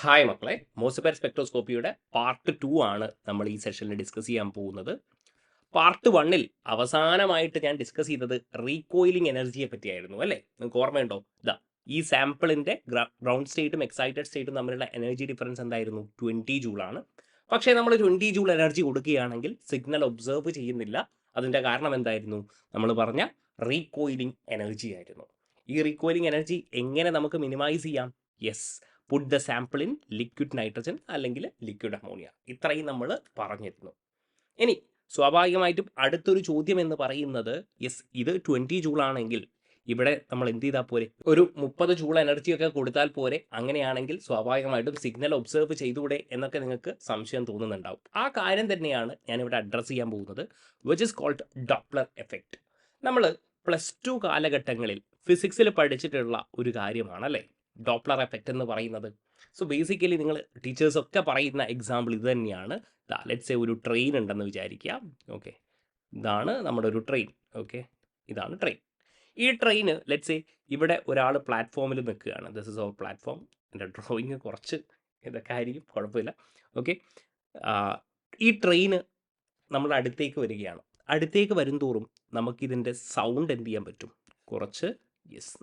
Hi മക്കളെ, മോസിപ്പർ സ്പെക്ട്രോസ്കോപ്പിയുടെ part 2 ആണ് നമ്മൾ ഈ സെഷനിൽ ഡിസ്കസ് ചെയ്യാൻ പോകുന്നത്. പാർട്ട് 1-ൽ അവസാനമായിട്ട് ഞാൻ ഡിസ്കസ് ചെയ്തത് റീകോയിലിംഗ് എനർജിയെ പറ്റിയായിരുന്നു അല്ലേ? നിങ്ങൾക്ക് ഓർമ്മയുണ്ടോ? ഈ സാമ്പിളിൻ്റെ ഗ്രൗണ്ട് സ്റ്റേറ്റും എക്സൈറ്റഡ് സ്റ്റേറ്റും തമ്മിലുള്ള എനർജി ഡിഫറൻസ് എന്തായിരുന്നു? 20 ജൂളാണ്. പക്ഷേ നമ്മൾ 20 ജൂൾ എനർജി കൊടുക്കുകയാണെങ്കിൽ സിഗ്നൽ ഒബ്സർവ് ചെയ്യുന്നില്ല. അതിൻ്റെ കാരണം എന്തായിരുന്നു? നമ്മൾ പറഞ്ഞ റീകോയിലിംഗ് എനർജി ആയിരുന്നു. ഈ റീകോയിലിംഗ് എനർജി എങ്ങനെ നമുക്ക് മിനിമൈസ് ചെയ്യാം? Yes, put the sample in liquid nitrogen അല്ലെങ്കിൽ ലിക്വിഡ് അമോണിയ. ഇത്രയും നമ്മൾ പറഞ്ഞിരുന്നു. ഇനി സ്വാഭാവികമായിട്ടും അടുത്തൊരു ചോദ്യം എന്ന് പറയുന്നത്, യെസ്, ഇത് 20 ജൂൾ ആണെങ്കിൽ ഇവിടെ നമ്മൾ എന്ത് ചെയ്താൽ പോരെ? ഒരു 30 ജൂൾ എനർജിയൊക്കെ കൊടുത്താൽ പോരെ? അങ്ങനെയാണെങ്കിൽ സ്വാഭാവികമായിട്ടും സിഗ്നൽ ഒബ്സർവ് ചെയ്തുകൂടെ എന്നൊക്കെ നിങ്ങൾക്ക് സംശയം തോന്നുന്നുണ്ടാവും. ആ കാര്യം തന്നെയാണ് ഞാനിവിടെ അഡ്രസ്സ് ചെയ്യാൻ പോകുന്നത്, which is called Doppler effect. നമ്മൾ +2 കാലഘട്ടങ്ങളിൽ ഫിസിക്സിൽ പഠിച്ചിട്ടുള്ള ഒരു കാര്യമാണല്ലേ ഡോപ്ലർ എഫക്റ്റ് എന്ന് പറയുന്നത്. സോ ബേസിക്കലി നിങ്ങൾ ടീച്ചേഴ്സൊക്കെ പറയുന്ന എക്സാമ്പിൾ ഇത് തന്നെയാണ്. ലെറ്റ്സ് സേ ഒരു ട്രെയിൻ ഉണ്ടെന്ന് വിചാരിക്കുക. ഓക്കെ, ഇതാണ് നമ്മുടെ ഒരു ട്രെയിൻ. ഓക്കെ, ഇതാണ് ട്രെയിൻ. ഈ ട്രെയിന് ലെറ്റ്സ് സേ ഇവിടെ ഒരാൾ പ്ലാറ്റ്ഫോമിൽ നിൽക്കുകയാണ്. This is our platform. എൻ്റെ ഡ്രോയിങ് കുറച്ച് ഇതൊക്കെ ആയിരിക്കും, കുഴപ്പമില്ല. ഓക്കെ, ഈ ട്രെയിന് നമ്മുടെ അടുത്തേക്ക് വരികയാണ്. അടുത്തേക്ക് വരുംതോറും നമുക്കിതിൻ്റെ സൗണ്ട് എന്ത് ചെയ്യാൻ പറ്റും? കുറച്ച്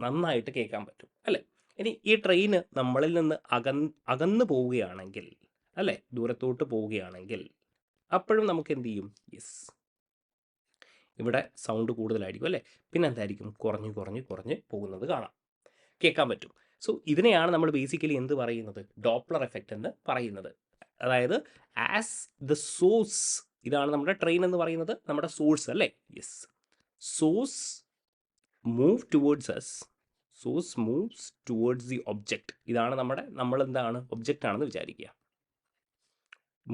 നന്നായിട്ട് കേൾക്കാൻ പറ്റും അല്ലേ? ഇനി ഈ ട്രെയിന് നമ്മളിൽ നിന്ന് അകന്നു പോവുകയാണെങ്കിൽ അല്ലേ, ദൂരത്തോട്ട് പോവുകയാണെങ്കിൽ അപ്പോഴും നമുക്ക് എന്ത് ചെയ്യും? ഇവിടെ സൗണ്ട് കൂടുതലായിരിക്കും അല്ലേ? പിന്നെ എന്തായിരിക്കും? കുറഞ്ഞ് കുറഞ്ഞ് കുറഞ്ഞ് പോകുന്നത് കാണാം, കേൾക്കാൻ പറ്റും. സോ ഇതിനെയാണ് നമ്മൾ ബേസിക്കലി എന്ത് പറയുന്നത്? ഡോപ്ലർ എഫക്റ്റ് എന്ന് പറയുന്നത്. അതായത് ആസ് ദ സോഴ്സ്, ഇതാണ് നമ്മുടെ ട്രെയിൻ എന്ന് പറയുന്നത്, നമ്മുടെ സോഴ്സ് അല്ലേ? Source move towards us, source moves towards the object. ഇതാണ് നമ്മൾ എന്താണ്? ഒബ്ജക്റ്റ് ആണെന്ന് വിചാരിക്കുക.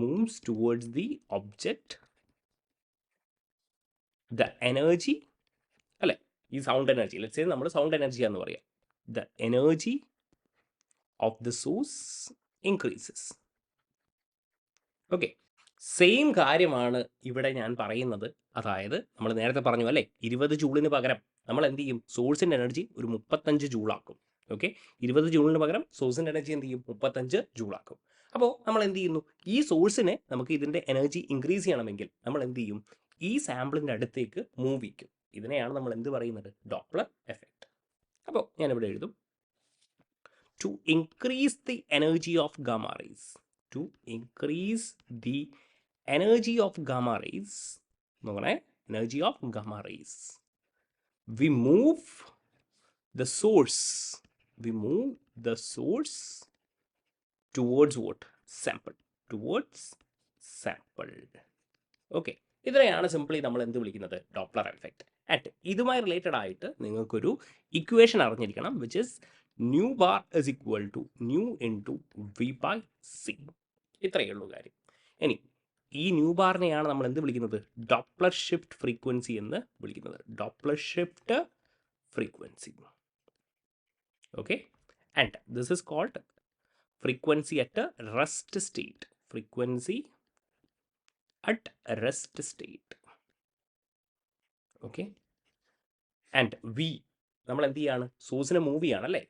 Moves towards the object, the energy അല്ലേ, ഈ സൗണ്ട് എനർജി, ലെറ്റ്സ് സേ നമ്മൾ സൗണ്ട് എനർജി എന്ന് പറയാം. The energy of the source increases. Okay, same കാര്യമാണ് ഇവിടെ ഞാൻ പറയുന്നത്. അതായത് നമ്മൾ നേരത്തെ പറഞ്ഞു അല്ലേ, 20 ജൂളിന് പകരം നമ്മൾ എന്ത് ചെയ്യും? സോഴ്സിൻ്റെ എനർജി ഒരു 35 ജൂളാക്കും. ഓക്കെ, 20 ജൂളിന് പകരം സോഴ്സിൻ്റെ എനർജി എന്ത് ചെയ്യും? 35 ജൂളാക്കും. അപ്പോൾ നമ്മൾ എന്ത് ചെയ്യുന്നു? ഈ സോഴ്സിനെ നമുക്ക് ഇതിൻ്റെ എനർജി ഇൻക്രീസ് ചെയ്യണമെങ്കിൽ നമ്മൾ എന്ത് ചെയ്യും? ഈ സാമ്പിളിൻ്റെ അടുത്തേക്ക് മൂവ് ചെയ്യും. ഇതിനെയാണ് നമ്മൾ എന്ത് പറയുന്നത്? Doppler effect. അപ്പോൾ ഞാനിവിടെ എഴുതും, to increase the energy of gamma rays, to increase the energy of gamma rays, നോക്കണേ, energy of gamma rays, we move the source towards what? Sample, towards sample. Okay, ഇതിനെയാണ് സിംപ്ലി നമ്മൾ എന്ത് വിളിക്കുന്നത്? Doppler effect. And ഇതുമായി related ആയിട്ട് നിങ്ങൾക്കൊരു equation അറിഞ്ഞിരിക്കണം, which is nu bar is equal to nu into V by C. ഇത്രയേ ഉള്ളൂ കാര്യം. ഇനി ഈ ന്യൂ ബാറിനെയാണ് നമ്മൾ എന്ത് വിളിക്കുന്നത്? ഡോപ്ലർ ഷിഫ്റ്റ് ഫ്രീക്വൻസി എന്ന് വിളിക്കുന്നത്. Doppler shift frequency. Okay, and this is called frequency at rest state. Frequency at rest state. Okay, and we നമ്മൾ എന്ത് ചെയ്യാണ്? സോഴ്സിനെ മൂവ് ചെയ്യാണ് അല്ലേ?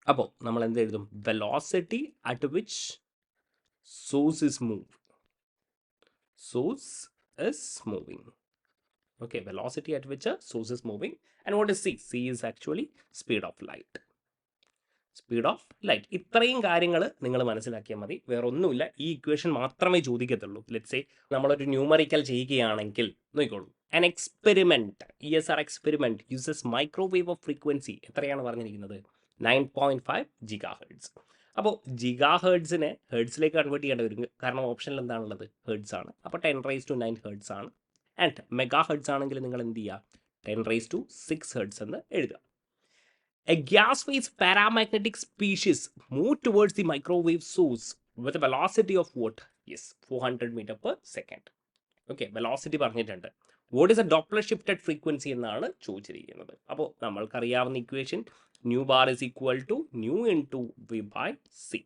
അപ്പോൾ നമ്മൾ എന്ത് എഴുതും? Velocity at which source is move. Source is moving. Okay, velocity at which a source is moving. And what is c? C is actually speed of light. Speed of light. ഇത്രയും കാര്യങ്ങൾ നിങ്ങൾ മനസ്സിലാക്കിയാൽ മതി, വേറെ ഒന്നുമില്ല. ഈ ഇക്വേഷൻ മാത്രമേ ചോദിക്കത്തുള്ളൂ. Let's say നമ്മളൊരു ന്യൂമറിക്കൽ ചെയ്യുകയാണെങ്കിൽ നോക്കിക്കോളൂ. An experiment, ESR experiment uses microwave of frequency. എത്രയാണ് പറഞ്ഞിരിക്കുന്നത്? 9.5 GHz. അപ്പോൾ GHz-നെ ഹെർട്സിലേക്ക് കൺവേർട്ട് ചെയ്യേണ്ടി വരും, കാരണം ഓപ്ഷനിൽ എന്താണുള്ളത്? ഹെർട്സ് ആണ്. അപ്പോൾ 10⁻⁹ ഹെർട്സ് ആണ്. ആൻഡ് മെഗാ ഹെർട്സ് ആണെങ്കിൽ നിങ്ങൾ എന്ത് ചെയ്യുക? 10⁻⁶ ഹെർട്സ് എന്ന് എഴുതുക. A gas phase paramagnetic species move towards the microwave source with a velocity of what? 400 m/s. Okay, velocity പറഞ്ഞിട്ടുണ്ട്. What is a Doppler shifted frequency എന്നാണ് ചോദിച്ചിരിക്കുന്നത്. അപ്പോൾ നമ്മൾക്കറിയാവുന്ന equation nu bar is equal to nu into V by c.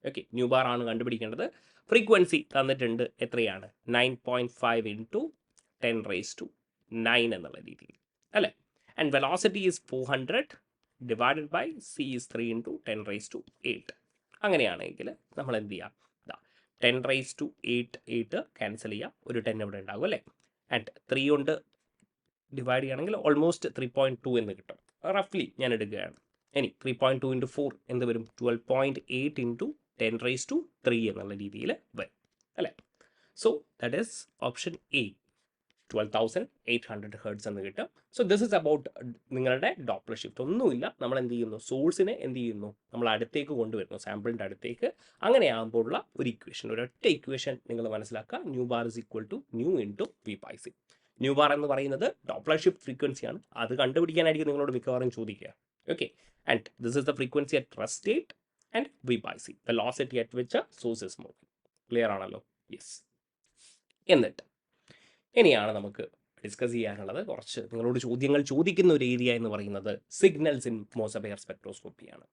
Okay, nu bar ആണ് കണ്ടുപിടിക്കേണ്ടത്. Frequency തന്നിട്ടുണ്ട്, എത്രയാണ്? 9.5 × 10⁻⁹ എന്നുള്ള രീതിയിൽ അല്ലേ? And velocity is 400 divided by C is 3 into 10⁸8. അങ്ങനെയാണെങ്കിൽ നമ്മൾ എന്ത് ചെയ്യാം, 10⁸8 ക്യാൻസൽ ചെയ്യാം, ഒരു 10 ഇവിടെ ഉണ്ടാകും അല്ലേ. ആൻഡ് 3 കൊണ്ട് ഡിവൈഡ് ചെയ്യുകയാണെങ്കിൽ ഓൾമോസ്റ്റ് 3.2 എന്ന് കിട്ടും. റഫ്ലി ഞാൻ എടുക്കുകയാണ്. ഇനി 3.2 ഇൻറ്റു 4 എന്ത് വരും, 12.8 ഇൻറ്റു 10⁻³ എന്നുള്ള രീതിയിൽ വരും അല്ലേ. So that is option A, 12,800 hertz എന്ന് കിട്ടും. സോ ദിസ് ഇസ് അബൌട്ട് നിങ്ങളുടെ ഡോപ്ലർ ഷിഫ്റ്റ്. ഒന്നുമില്ല, നമ്മൾ എന്ത് ചെയ്യുന്നു, സോഴ്സിനെ എന്ത് ചെയ്യുന്നു, നമ്മൾ അടുത്തേക്ക് കൊണ്ടുവരുന്നു, സാമ്പിളിൻ്റെ അടുത്തേക്ക്. അങ്ങനെയാകുമ്പോഴുള്ള ഒരു ഇക്വേഷൻ, ഒരൊറ്റ ഇക്വേഷൻ നിങ്ങൾ മനസ്സിലാക്കുക, nu bar is equal to nu into V by C. Nu bar എന്ന് പറയുന്നത് ഡോപ്ലർ ഷിഫ്റ്റ് ഫ്രീക്വൻസിയാണ്. അത് കണ്ടുപിടിക്കാനായിരിക്കും നിങ്ങളോട് മിക്കവാറും ചോദിക്കുക. Okay, and this is the frequency at rest state and V by C, velocity at which source is moving. Clear ആണല്ലോ? Yes. എന്നിട്ട് ഇനിയാണ് നമുക്ക് ഡിസ്കസ് ചെയ്യാനുള്ളത്, കുറച്ച് നിങ്ങളോട് ചോദ്യങ്ങൾ ചോദിക്കുന്ന ഒരു ഏരിയ എന്ന് പറയുന്നത് സിഗ്നൽസ് ഇൻ മോസബെയർ സ്പെക്ട്രോസ്കോപ്പിയാണ്.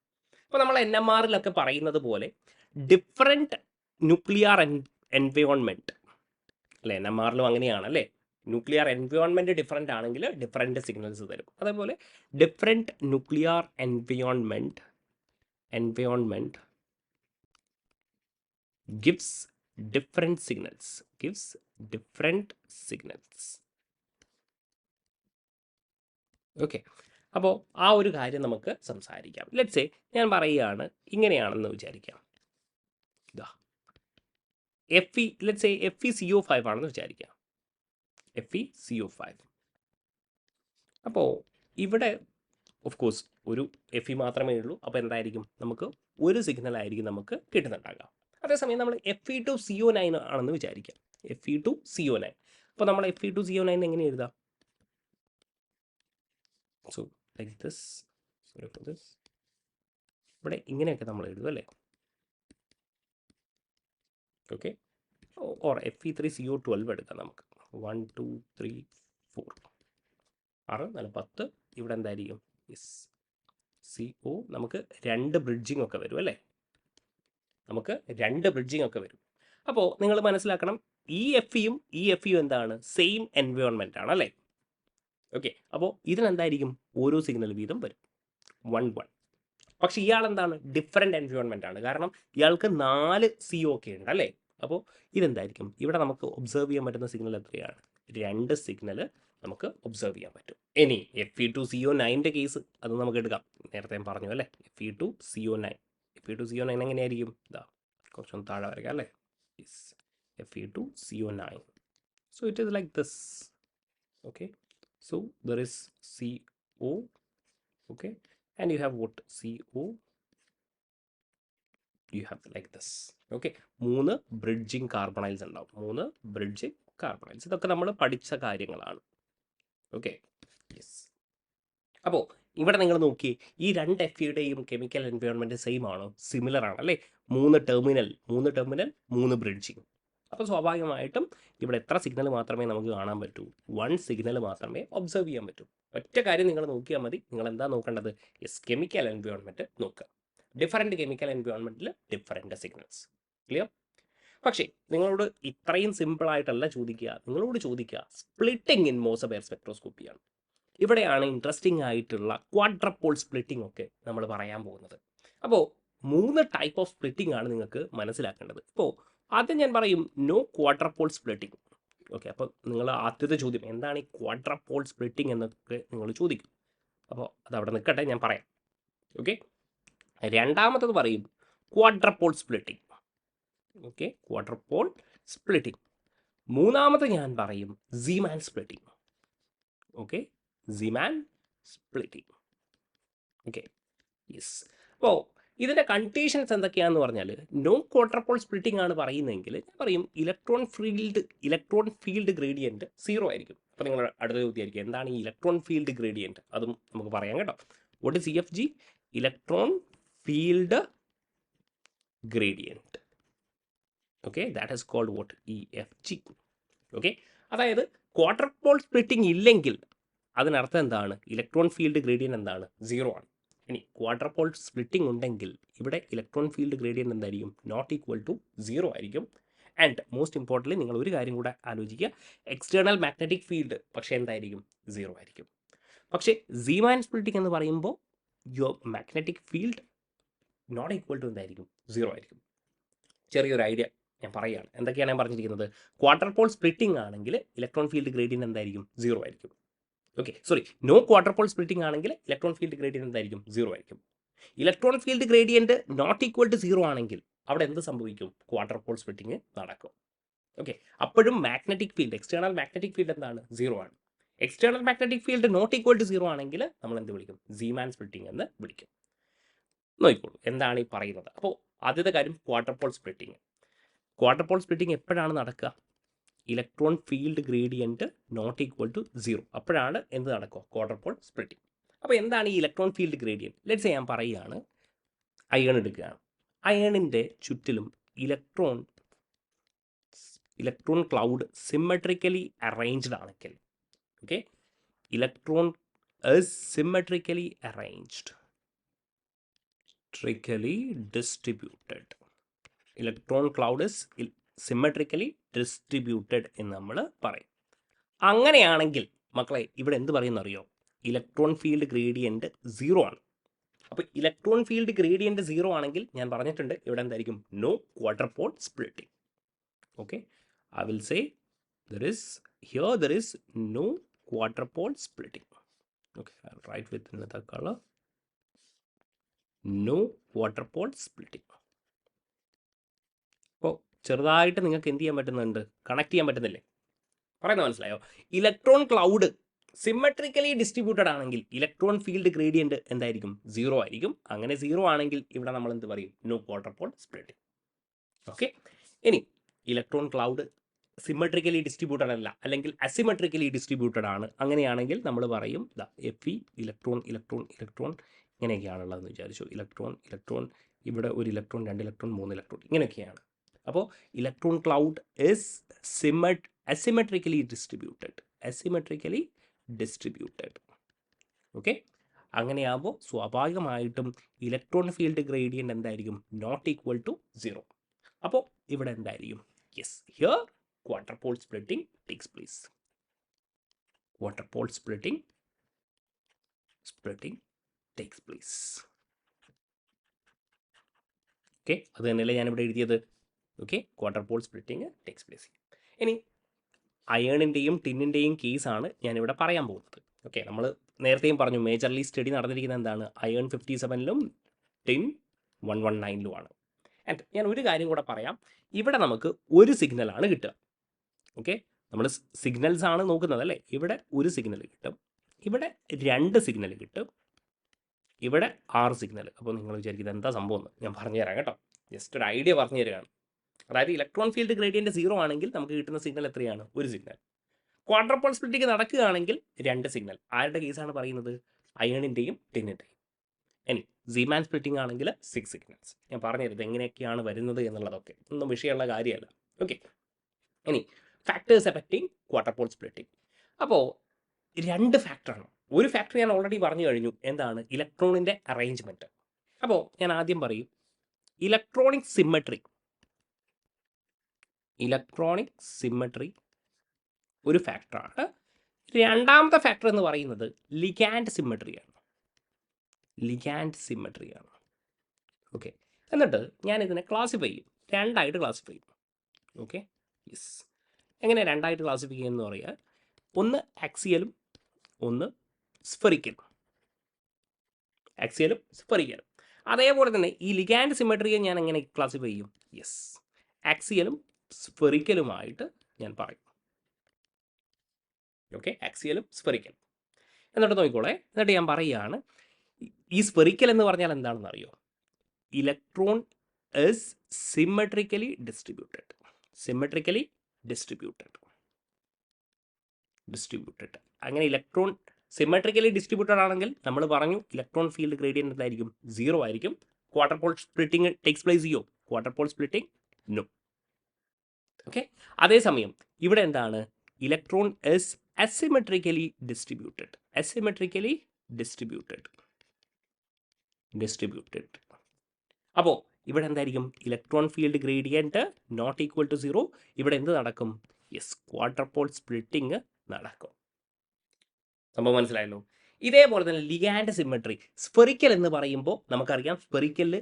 അപ്പോൾ നമ്മൾ NMR-ലൊക്കെ പറയുന്നത് പോലെ ഡിഫറെൻറ്റ് ന്യൂക്ലിയർ എൻവയോൺമെൻറ്റ് അല്ലേ, NMR-ലും അങ്ങനെയാണ് അല്ലേ. ന്യൂക്ലിയർ എൻവയോൺമെൻറ്റ് ഡിഫറെൻ്റ് ആണെങ്കിൽ ഡിഫറെൻറ്റ് സിഗ്നൽസ് തരും. അതേപോലെ different nuclear environment gives different signals. Okay, അപ്പോൾ ആ ഒരു കാര്യം നമുക്ക് സംസാരിക്കാം. ലെറ്റ്സ് സേ ഞാൻ പറയുകയാണ്, ഇങ്ങനെയാണെന്ന് വിചാരിക്കാം. ഇതാ FE, ലെറ്റ്സ് സേ FeCO5 ആണെന്ന് വിചാരിക്കാം. FeCO5. അപ്പോൾ ഇവിടെ ഓഫ് കോഴ്സ് ഒരു FE മാത്രമേ ഉള്ളൂ. അപ്പോൾ എന്തായിരിക്കും, നമുക്ക് ഒരു സിഗ്നലായിരിക്കും നമുക്ക് കിട്ടുന്നുണ്ടാകാം. അതേസമയം നമ്മൾ Fe2CO9 ആണെന്ന് വിചാരിക്കാം. Fe2CO9. അപ്പോൾ നമ്മൾ Fe2CO9 എങ്ങനെ എഴുതാം? So like this, sorry for this. ഇവിടെ ഇങ്ങനെയൊക്കെ നമ്മൾ എഴുതും അല്ലേ. ഓക്കെ, ഓർ Fe3CO12 എടുക്കാം നമുക്ക്. 1 2 3 4 6 4 10. ഇവിടെ എന്തായിരിക്കും, യെസ് CO. നമുക്ക് 2 ബ്രിഡ്ജിങ് ഒക്കെ വരും അല്ലേ, നമുക്ക് 2 ബ്രിഡ്ജിങ് ഒക്കെ വരും. അപ്പോൾ നിങ്ങൾ മനസ്സിലാക്കണം, ഈ FEയും ഈ FEയും എന്താണ്, സെയിം എൻവയോൺമെൻ്റ് ആണ് അല്ലേ. ഓക്കെ, അപ്പോൾ ഇതിനെന്തായിരിക്കും, ഓരോ സിഗ്നൽ വീതം വരും, 1 1. പക്ഷേ ഇയാളെന്താണ്, ഡിഫറെൻറ്റ് എൻവയോൺമെൻ്റ് ആണ്. കാരണം ഇയാൾക്ക് 4 CO ഒക്കെ ഉണ്ട് അല്ലേ. അപ്പോൾ ഇതെന്തായിരിക്കും, ഇവിടെ നമുക്ക് ഒബ്സർവ് ചെയ്യാൻ പറ്റുന്ന സിഗ്നൽ എത്രയാണ്, 2 സിഗ്നൽ നമുക്ക് ഒബ്സർവ് ചെയ്യാൻ പറ്റും. ഇനി Fe2CO9 കേസ് അത് നമുക്ക് എടുക്കാം. നേരത്തെ ഞാൻ പറഞ്ഞു അല്ലേ, Fe2CO9 എങ്ങനെയായിരിക്കും, ഇതാ കുറച്ചൊന്ന് താഴെ വരയ്ക്കാം അല്ലേ. Yes, Fe2CO9. So it is like this. Okay, so there is CO. Okay, and you have what CO. You have like this. Okay, 3 bridging carbonyls ഉണ്ടാവും, 3 ബ്രിഡ്ജിങ് കാർബണൈൽസ്. ഇതൊക്കെ നമ്മൾ പഠിച്ച കാര്യങ്ങളാണ്. Okay, yes. അപ്പോൾ ഇവിടെ നിങ്ങൾ നോക്കി, ഈ 2 FEയുടെയും കെമിക്കൽ എൻവയോൺമെൻറ്റ് സെയിം ആണോ, സിമിലർ ആണ് അല്ലേ. 3 ടെർമിനൽ 3 ബ്രിഡ്ജിങ്. അപ്പോൾ സ്വാഭാവികമായിട്ടും ഇവിടെ എത്ര സിഗ്നൽ മാത്രമേ നമുക്ക് കാണാൻ പറ്റൂ, 1 സിഗ്നൽ മാത്രമേ ഒബ്സർവ് ചെയ്യാൻ പറ്റൂ. ഒറ്റ കാര്യം നിങ്ങൾ നോക്കിയാൽ മതി. നിങ്ങൾ എന്താ നോക്കേണ്ടത്, യെസ്, കെമിക്കൽ എൻവയോൺമെൻറ്റ് നോക്കുക. ഡിഫറെൻറ്റ് കെമിക്കൽ എൻവയോൺമെൻറ്റിൽ ഡിഫറെൻറ്റ് സിഗ്നൽസ്. ക്ലിയർ? പക്ഷേ നിങ്ങളോട് ഇത്രയും സിമ്പിളായിട്ടല്ല ചോദിക്കുക, നിങ്ങളോട് ചോദിക്കുക സ്പ്ലിറ്റിംഗ് ഇൻ മോസബെയർ സ്പെക്ട്രോസ്കോപ്പിയാണ്. ഇവിടെയാണ് ഇൻട്രസ്റ്റിംഗ് ആയിട്ടുള്ള ക്വാഡ്രപ്പോൾ സ്പ്ലിറ്റിംഗ് ഒക്കെ നമ്മൾ പറയാൻ പോകുന്നത്. അപ്പോൾ 3 ടൈപ്പ് ഓഫ് സ്പ്ലിറ്റിംഗ് ആണ് നിങ്ങൾക്ക് മനസ്സിലാക്കേണ്ടത്. ഇപ്പോൾ ആദ്യം ഞാൻ പറയും നോ ക്വാഡ്രപ്പോൾ സ്പ്ലിറ്റിംഗ്. ഓക്കെ, അപ്പോൾ നിങ്ങൾ ആദ്യത്തെ ചോദ്യം എന്താണ് ഈ ക്വാഡ്രപ്പോൾ സ്പ്ലിറ്റിംഗ് എന്നൊക്കെ നിങ്ങൾ ചോദിക്കും. അപ്പോൾ അതവിടെ നിൽക്കട്ടെ, ഞാൻ പറയാം. ഓക്കെ, രണ്ടാമത്തത് പറയും ക്വാഡ്രപ്പോൾ സ്പ്ലിറ്റിംഗ്. Okay, ക്വാഡ്രപ്പോൾ splitting. മൂന്നാമത് ഞാൻ പറയും Zeeman splitting. Okay, Zeeman splitting. Okay, yes. അപ്പോൾ ഇതിൻ്റെ കണ്ടീഷൻസ് എന്തൊക്കെയാണെന്ന് പറഞ്ഞാൽ, നോ ക്വാഡ്രപ്പോൾ സ്പ്ലിറ്റിംഗ് ആണ് പറയുന്നതെങ്കിൽ ഞാൻ പറയും ഇലക്ട്രോൺ ഫീൽഡ് ഗ്രേഡിയൻറ്റ് 0 ആയിരിക്കും. അപ്പോൾ നിങ്ങൾ അടുത്ത ചോദ്യമായിരിക്കും എന്താണ് ഈ ഇലക്ട്രോൺ ഫീൽഡ് ഗ്രേഡിയൻറ്റ്, അതും നമുക്ക് പറയാം കേട്ടോ. What is EFG? Electron field gradient. Okay, that is called what, EFG. Okay, അതായത് ക്വാഡ്രപ്പോൾ സ്പ്ലിറ്റിംഗ് ഇല്ലെങ്കിൽ അതിനർത്ഥം എന്താണ്, ഇലക്ട്രോൺ ഫീൽഡ് ഗ്രേഡിയൻറ്റ് എന്താണ്, 0 ആണ്. ഇനി ക്വാഡ്രപ്പോൾ സ്പ്ലിറ്റിംഗ് ഉണ്ടെങ്കിൽ ഇവിടെ ഇലക്ട്രോൺ ഫീൽഡ് ഗ്രേഡിയൻറ്റ് എന്തായിരിക്കും, നോട്ട് ഈക്വൽ ടു 0 ആയിരിക്കും. ആൻഡ് മോസ്റ്റ് ഇമ്പോർട്ടൻ്റ്ലി നിങ്ങൾ ഒരു കാര്യം കൂടെ ആലോചിക്കുക, എക്സ്റ്റേണൽ മാഗ്നറ്റിക് ഫീൽഡ് പക്ഷേ എന്തായിരിക്കും, 0 ആയിരിക്കും. പക്ഷേ സീമാൻ സ്പ്ലിറ്റിംഗ് എന്ന് പറയുമ്പോൾ your magnetic field not equal to എന്തായിരിക്കും? 0 ആയിരിക്കും. ചെറിയൊരു ഐഡിയ ഞാൻ പറയുകയാണ്. എന്തൊക്കെയാണ് ഞാൻ പറഞ്ഞിരിക്കുന്നത്? ക്വാർട്ടർ പോൾ സ്പ്ലിറ്റിംഗ് ആണെങ്കിൽ ഇലക്ട്രോൺ ഫീൽഡ് ഗ്രേഡിയൻറ്റ് എന്തായിരിക്കും? 0 ആയിരിക്കും. Okay, sorry, no quadrupole splitting ആണെങ്കിൽ ഇലക്ട്രോൺ ഫീൽഡ് ഗ്രേഡിയൻറ്റ് എന്തായിരിക്കും? 0 ആയിരിക്കും. Electron field gradient not equal to 0 ആണെങ്കിൽ അവിടെ എന്ത് സംഭവിക്കും? ക്വാർട്ടർ പോൾ സ്പ്ലിറ്റിംഗ് നടക്കും. ഓക്കെ, അപ്പോഴും magnetic field, external magnetic field എന്താണ്? 0 ആണ്. External magnetic field not equal to 0 ആണെങ്കിൽ നമ്മൾ എന്ത് വിളിക്കും? സീമാൻ സ്പ്ലിറ്റിംഗ് എന്ന് വിളിക്കും. നോക്കിക്കോളൂ എന്താണ് ഈ പറയുന്നത്. അപ്പോൾ ആദ്യത്തെ കാര്യം quadrupole splitting. Quadrupole splitting എപ്പോഴാണ് നടക്കുക? Electron field gradient not equal to 0. അപ്പോഴാണ് എന്ത് നടക്കുക? Quadrupole splitting. അപ്പോൾ എന്താണ് ഈ ഇലക്ട്രോൺ ഫീൽഡ് ഗ്രേഡിയൻറ്റ്? ലെറ്റ്സ് ഞാൻ പറയുകയാണ്, അയൺ എടുക്കുകയാണ്. അയണിൻ്റെ ചുറ്റിലും ഇലക്ട്രോൺ ക്ലൗഡ് സിമെട്രിക്കലി അറേഞ്ച്ഡ് ആണെങ്കിൽ, okay, electron is symmetrically arranged, distributed. Electron cloud is symmetrically distributed എന്ന് നമ്മൾ പറയും. അങ്ങനെയാണെങ്കിൽ മക്കളെ ഇവിടെ എന്ത് പറയുന്ന അറിയോ? ഇലക്ട്രോൺ ഫീൽഡ് ഗ്രേഡിയൻറ്റ് 0 ആണ്. അപ്പോൾ ഇലക്ട്രോൺ ഫീൽഡ് ഗ്രേഡിയൻറ്റ് 0 ആണെങ്കിൽ ഞാൻ പറഞ്ഞിട്ടുണ്ട് ഇവിടെ എന്തായിരിക്കും? No quadrupole splitting. Okay, I will say there is no quarter pole splitting. Okay, I'll write with another color. No quarter pole splitting. അപ്പോൾ ചെറുതായിട്ട് നിങ്ങൾക്ക് എന്ത് ചെയ്യാൻ പറ്റുന്നുണ്ട്? കണക്ട് ചെയ്യാൻ പറ്റുന്നില്ലേ? പറയുന്നത് മനസ്സിലായോ? ഇലക്ട്രോൺ ക്ലൗഡ് സിമെട്രിക്കലി ഡിസ്ട്രിബ്യൂട്ടഡ് ആണെങ്കിൽ ഇലക്ട്രോൺ ഫീൽഡ് ഗ്രേഡിയൻറ്റ് എന്തായിരിക്കും? 0 ആയിരിക്കും. അങ്ങനെ 0 ആണെങ്കിൽ ഇവിടെ നമ്മൾ എന്ത് പറയും? No quadrupole splitting. Okay, ഇനി ഇലക്ട്രോൺ ക്ലൗഡ് സിമെട്രിക്കലി ഡിസ്ട്രിബ്യൂട്ടഡ് അല്ല, അല്ലെങ്കിൽ അസിമെട്രിക്കലി ഡിസ്ട്രിബ്യൂട്ടഡ് ആണ്. അങ്ങനെയാണെങ്കിൽ നമ്മൾ പറയും എഫ് ഇ ഇലക്ട്രോൺ ഇങ്ങനെയൊക്കെയാണുള്ളതെന്ന് വിചാരിച്ചു. ഇലക്ട്രോൺ ഇവിടെ ഒരു ഇലക്ട്രോൺ, 2 ഇലക്ട്രോൺ, 3 ഇലക്ട്രോൺ, ഇങ്ങനെയൊക്കെയാണ്. അപ്പോൾ electron cloud is asymmetrically distributed. Okay, അങ്ങനെയാകുമ്പോൾ സ്വാഭാവികമായിട്ടും ഇലക്ട്രോൺ ഫീൽഡ് ഗ്രേഡിയൻറ്റ് എന്തായിരിക്കും? Not equal to 0. അപ്പോൾ ഇവിടെ എന്തായിരിക്കും? Yes, here quarter pole splitting takes place. Quarter pole splitting takes place. Okay, അത് തന്നെയല്ലേ ഞാനിവിടെ എഴുതിയത്. Okay, quadrupole splitting takes place. ഇനി അയേണിൻ്റെയും ടിന്നിൻ്റെയും കേസാണ് ഞാനിവിടെ പറയാൻ പോകുന്നത്. ഓക്കെ, നമ്മൾ നേരത്തെയും പറഞ്ഞു മേജർലി സ്റ്റഡി നടന്നിരിക്കുന്നത് എന്താണ്? Iron 57-ലും tin 119-ലുമാണ്. ആൻഡ് ഞാൻ ഒരു കാര്യം കൂടെ പറയാം. ഇവിടെ നമുക്ക് ഒരു സിഗ്നലാണ് കിട്ടുക. ഓക്കെ, നമ്മൾ സിഗ്നൽസ് ആണ് നോക്കുന്നത് അല്ലേ? ഇവിടെ ഒരു സിഗ്നൽ കിട്ടും, ഇവിടെ 2 സിഗ്നൽ കിട്ടും, ഇവിടെ 6 സിഗ്നൽ. അപ്പോൾ നിങ്ങൾ വിചാരിക്കുന്നത് എന്താ സംഭവം എന്ന് ഞാൻ പറഞ്ഞു തരാം കേട്ടോ. ജസ്റ്റ് ഒരു ഐഡിയ പറഞ്ഞു തരികയാണ്. അതായത് ഇലക്ട്രോൺ ഫീൽഡ് ഗ്രേഡിയൻറ്റ് 0 ആണെങ്കിൽ നമുക്ക് കിട്ടുന്ന സിഗ്നൽ എത്രയാണ്? ഒരു സിഗ്നൽ. ക്വാർട്ടർ പോൾ സ്പ്ലിറ്റിംഗ് നടക്കുകയാണെങ്കിൽ 2 സിഗ്നൽ. ആരുടെ കേസാണ് പറയുന്നത്? അയണിൻ്റെയും ടിന്നിൻ്റെയും. ഇനി സീമാൻ സ്പ്ലിറ്റിംഗ് ആണെങ്കിൽ 6 സിഗ്നൽസ്. ഞാൻ പറഞ്ഞു തരുന്നത് എങ്ങനെയൊക്കെയാണ് വരുന്നത് എന്നുള്ളതൊക്കെ, ഒന്നും വിഷയമുള്ള കാര്യമല്ല. ഓക്കെ, ഇനി factors affecting quadrupole splitting. അപ്പോൾ 2 ഫാക്ടറാണ്. ഒരു ഫാക്ടർ ഞാൻ ഓൾറെഡി പറഞ്ഞു കഴിഞ്ഞു, എന്താണ്? ഇലക്ട്രോണിൻ്റെ അറേഞ്ച്മെൻറ്റ്. അപ്പോൾ ഞാൻ ആദ്യം പറയും ഇലക്ട്രോണിക് സിമ്മട്രി ഒരു ഫാക്ടറാണ്. രണ്ടാമത്തെ ഫാക്ടർ എന്ന് പറയുന്നത് ലിഗാൻഡ് സിമ്മട്രിയാണ്. ഓക്കെ, എന്നിട്ട് ഞാൻ ഇതിനെ ക്ലാസിഫൈ ചെയ്യും, 2ആയിട്ട് ക്ലാസിഫൈ ചെയ്യും. Okay, yes. എങ്ങനെ 2ആയിട്ട് ക്ലാസിഫൈ ചെയ്യുമെന്ന് പറയുക? ഒന്ന് ആക്സിയലും ഒന്ന് സ്ഫെറിക്കലും. അതേപോലെ തന്നെ ഈ ലിഗാൻഡ് സിമെട്രിയെ ഞാൻ എങ്ങനെ ക്ലാസിഫൈ ചെയ്യും? യെസ്, ആക്സിയലും സ്ഫെറിക്കലുമായിട്ട് ഞാൻ പറയും. ഓക്കെ, ആക്സിയലും സ്ഫെറിക്കലും. എന്നിട്ട് നോക്കിക്കോളെ, എന്നിട്ട് ഞാൻ പറയുകയാണ് ഈ സ്ഫെറിക്കൽ എന്ന് പറഞ്ഞാൽ എന്താണെന്ന് അറിയോ? Electron is symmetrically distributed. അങ്ങനെ ഇലക്ട്രോൺ സിമെട്രിക്കലി ഡിസ്ട്രിബ്യൂട്ടഡ് ആണെങ്കിൽ നമ്മൾ പറഞ്ഞു ഇലക്ട്രോൺ ഫീൽഡ് ഗ്രേഡിയൻറ്റ് എന്തായിരിക്കും? 0 ആയിരിക്കും. Quadrupole splitting takes place ചെയ്യോ? Quadrupole splitting no. Okay, അതേസമയം ഇവിടെ എന്താണ്? Electron is asymmetrically distributed. അപ്പോൾ ഇവിടെ എന്തായിരിക്കും? Electron field gradient not equal to 0. ഇവിടെ എന്ത് നടക്കും? യെസ്, ക്വാർട്ടർ പോൾ സ്പ്ലിറ്റിംഗ് നടക്കും. സംഭവം മനസ്സിലായല്ലോ? ഇതേപോലെ തന്നെ ലിഗാൻഡ് സിമ്മട്രി. സ്ഫെറിക്കൽ എന്ന് പറയുമ്പോൾ നമുക്കറിയാം സ്ഫെറിക്കലിൽ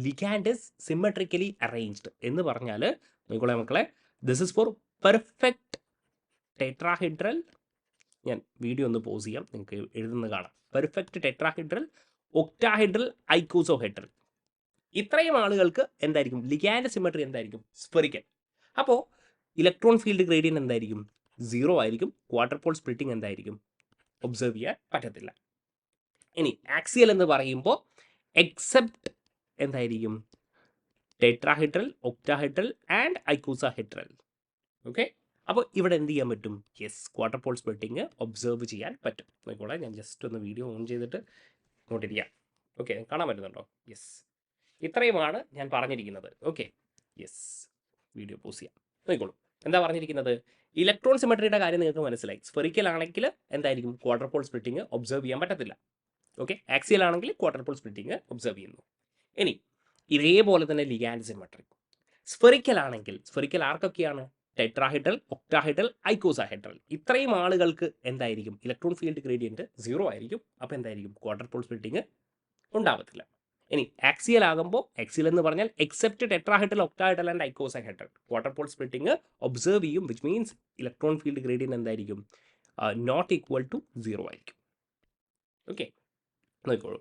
ലിഗാൻഡ് ഇസ് സിമ്മട്രിക്കലി അറേഞ്ച്ഡ് എന്ന് പറഞ്ഞാൽ നോക്കിക്കോളെ മക്കളെ, this is for perfect tetrahedral. ഞാൻ വീഡിയോ ഒന്ന് പോസ് ചെയ്യാം, നിങ്ങൾക്ക് എഴുതുന്നത് കാണാം. Perfect tetrahedral, octahedral, icosahedral. ഇത്രയും ആളുകൾക്ക് എന്തായിരിക്കും ലിഗാൻഡ് സിമ്മട്രി എന്തായിരിക്കും? സ്ഫെറിക്കൽ. അപ്പോൾ ഇലക്ട്രോൺ ഫീൽഡ് ഗ്രേഡിയൻ എന്തായിരിക്കും? 0 ആയിരിക്കും. ക്വാർട്ടർ പോൾ സ്പ്ലിറ്റിംഗ് എന്തായിരിക്കും? ഒബ്സർവ് ചെയ്യാൻ പറ്റത്തില്ല. ഇനി ആക്സിയൽ എന്ന് പറയുമ്പോൾ എക്സെപ്റ്റ് എന്തായിരിക്കും? Tetrahedral, octahedral and icosahedral. Okay, അപ്പോൾ ഇവിടെ എന്ത് ചെയ്യാൻ പറ്റും? Yes, quadrupole splitting observe ചെയ്യാൻ പറ്റും. നോക്കിക്കോളെ, ഞാൻ ജസ്റ്റ് ഒന്ന് വീഡിയോ ഓൺ ചെയ്തിട്ട് നോട്ട് ചെയ്യാം. ഓക്കെ, കാണാൻ പറ്റുന്നുണ്ടോ? യെസ്, ഇത്രയുമാണ് ഞാൻ പറഞ്ഞിരിക്കുന്നത്. ഓക്കെ, യെസ്, വീഡിയോ പോസ് ചെയ്യാം. നോക്കിക്കോളൂ, എന്താ പറഞ്ഞിരിക്കുന്നത്? ഇലക്ട്രോൺ സിമെട്രിയുടെ കാര്യം നിങ്ങൾക്ക് മനസ്സിലായി. സ്ഫെറിക്കൽ ആണെങ്കിൽ എന്തായിരിക്കും? ക്വാർട്ടർ പോൾ സ്പ്ലിറ്റിംഗ് ഒബ്സർവ് ചെയ്യാൻ പറ്റത്തില്ല. ഓക്കെ, ആക്സിയൽ ആണെങ്കിൽ ക്വാർട്ടർ പോൾ സ്പ്ലിറ്റിംഗ് ഒബ്സർവ് ചെയ്യുന്നു. ഇനി ഇതേപോലെ തന്നെ ലിഗാൻഡ് സിമെട്രി. സ്ഫെറിക്കൽ ആണെങ്കിൽ, സ്ഫെറിക്കൽ ആർക്കൊക്കെയാണ്? Tetrahedral, octahedral, icosahedral. ഇത്രയും ആളുകൾക്ക് എന്തായിരിക്കും? ഇലക്ട്രോൺ ഫീൽഡ് ഗ്രേഡിയൻറ്റ് 0 ആയിരിക്കും. അപ്പോൾ എന്തായിരിക്കും? ക്വാർട്ടർ പോൾ സ്പ്ലിറ്റിംഗ് ഉണ്ടാവത്തില്ല. ഇനി ആക്സിയൽ ആകുമ്പോൾ, ആക്സിയൽ എന്ന് പറഞ്ഞാൽ except tetrahedral, octahedral and icosahedral, quadrupole splitting observe ചെയ്യും. Which means electron field gradient എന്തായിരിക്കും? നോട്ട് ഈക്വൽ ടു 0 ആയിരിക്കും. ഓക്കെ, നോക്കിക്കോളൂ,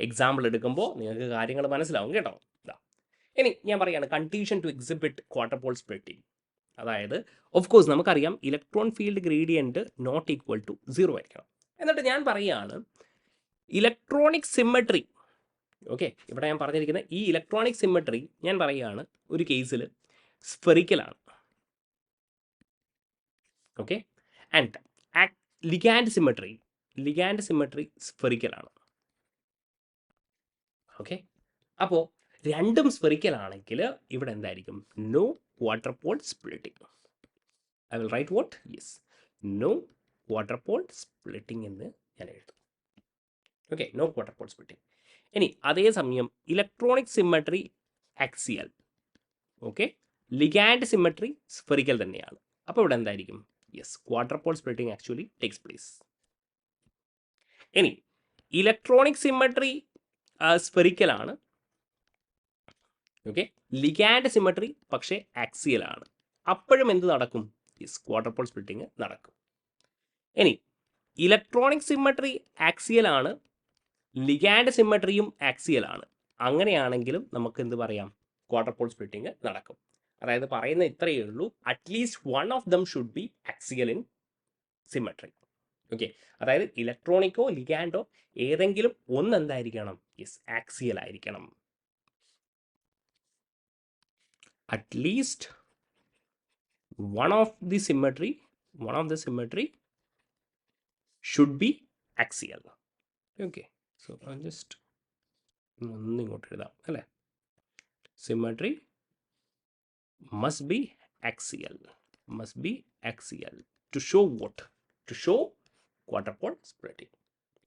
എക്സാമ്പിൾ എടുക്കുമ്പോൾ നിങ്ങൾക്ക് കാര്യങ്ങൾ മനസ്സിലാവും കേട്ടോ. ഇനി ഞാൻ പറയുകയാണ് condition to exhibit quadrupole splitting. അതായത് ഓഫ് കോഴ്സ് നമുക്കറിയാം electron field gradient not equal to 0 ആയിരിക്കണം. എന്നിട്ട് ഞാൻ പറയുകയാണ് ഇലക്ട്രോണിക് സിമ്മട്രി. ഓക്കെ, ഇവിടെ ഞാൻ പറഞ്ഞിരിക്കുന്ന ഈ ഇലക്ട്രോണിക് സിമ്മട്രി ഞാൻ പറയുകയാണ് ഒരു കേസിൽ സ്ഫെറിക്കലാണ്. ഓക്കെ, ആൻഡ് ലിഗാൻഡ് സിമ്മട്രി സ്ഫെറിക്കലാണ്. ഓക്കെ, അപ്പോൾ രണ്ടും സ്ഫെറിക്കൽ ആണെങ്കിൽ ഇവിടെ എന്തായിരിക്കും? No quadrupole splitting. I will write what? Yes, no quadrupole splitting എന്ന് ഞാൻ എഴുതും. Okay, no quadrupole splitting. ഇനി അതേസമയം electronic symmetry axial. Okay, ligand symmetry spherical തന്നെയാണ്. അപ്പോൾ ഇവിടെ എന്തായിരിക്കും? Yes, quadrupole splitting actually takes place. ഇനി ഇലക്ട്രോണിക് സിമ്മട്രി സ്ഫെറിക്കലാണ്. ഓക്കെ, ലിഗാൻഡ് സിമ്മട്രി പക്ഷേ ആക്സിയലാണ്. അപ്പോഴും എന്ത് നടക്കും? യെസ്, ക്വാർട്ടർ പോൾ സ്പ്ലിറ്റിംഗ് നടക്കും. ഇനി ഇലക്ട്രോണിക് സിമ്മട്രി ആക്സിയലാണ്, ലിഗാൻഡ് സിമ്മട്രിയും ആക്സിയലാണ്. അങ്ങനെയാണെങ്കിലും നമുക്ക് എന്ത് പറയാം? ക്വാർട്ടർ പോൾ സ്പ്ലിറ്റിംഗ് നടക്കും. അതായത് പറയുന്ന ഇത്രയേ ഉള്ളൂ, at least one of them should be axial in symmetry. Okay, അതായത് ഇലക്ട്രോണിക്കോ ലിഗാൻഡോ ഏതെങ്കിലും ഒന്ന് എന്തായിരിക്കണം? യെസ്, ആക്സിയൽ ആയിരിക്കണം. At least one of the symmetry should be axial. Okay, so I'll just ഒന്നിങ്ങോട്ട് എഴുതാം അല്ലേ? Symmetry must be axial to show what? To show quarter pole splitting.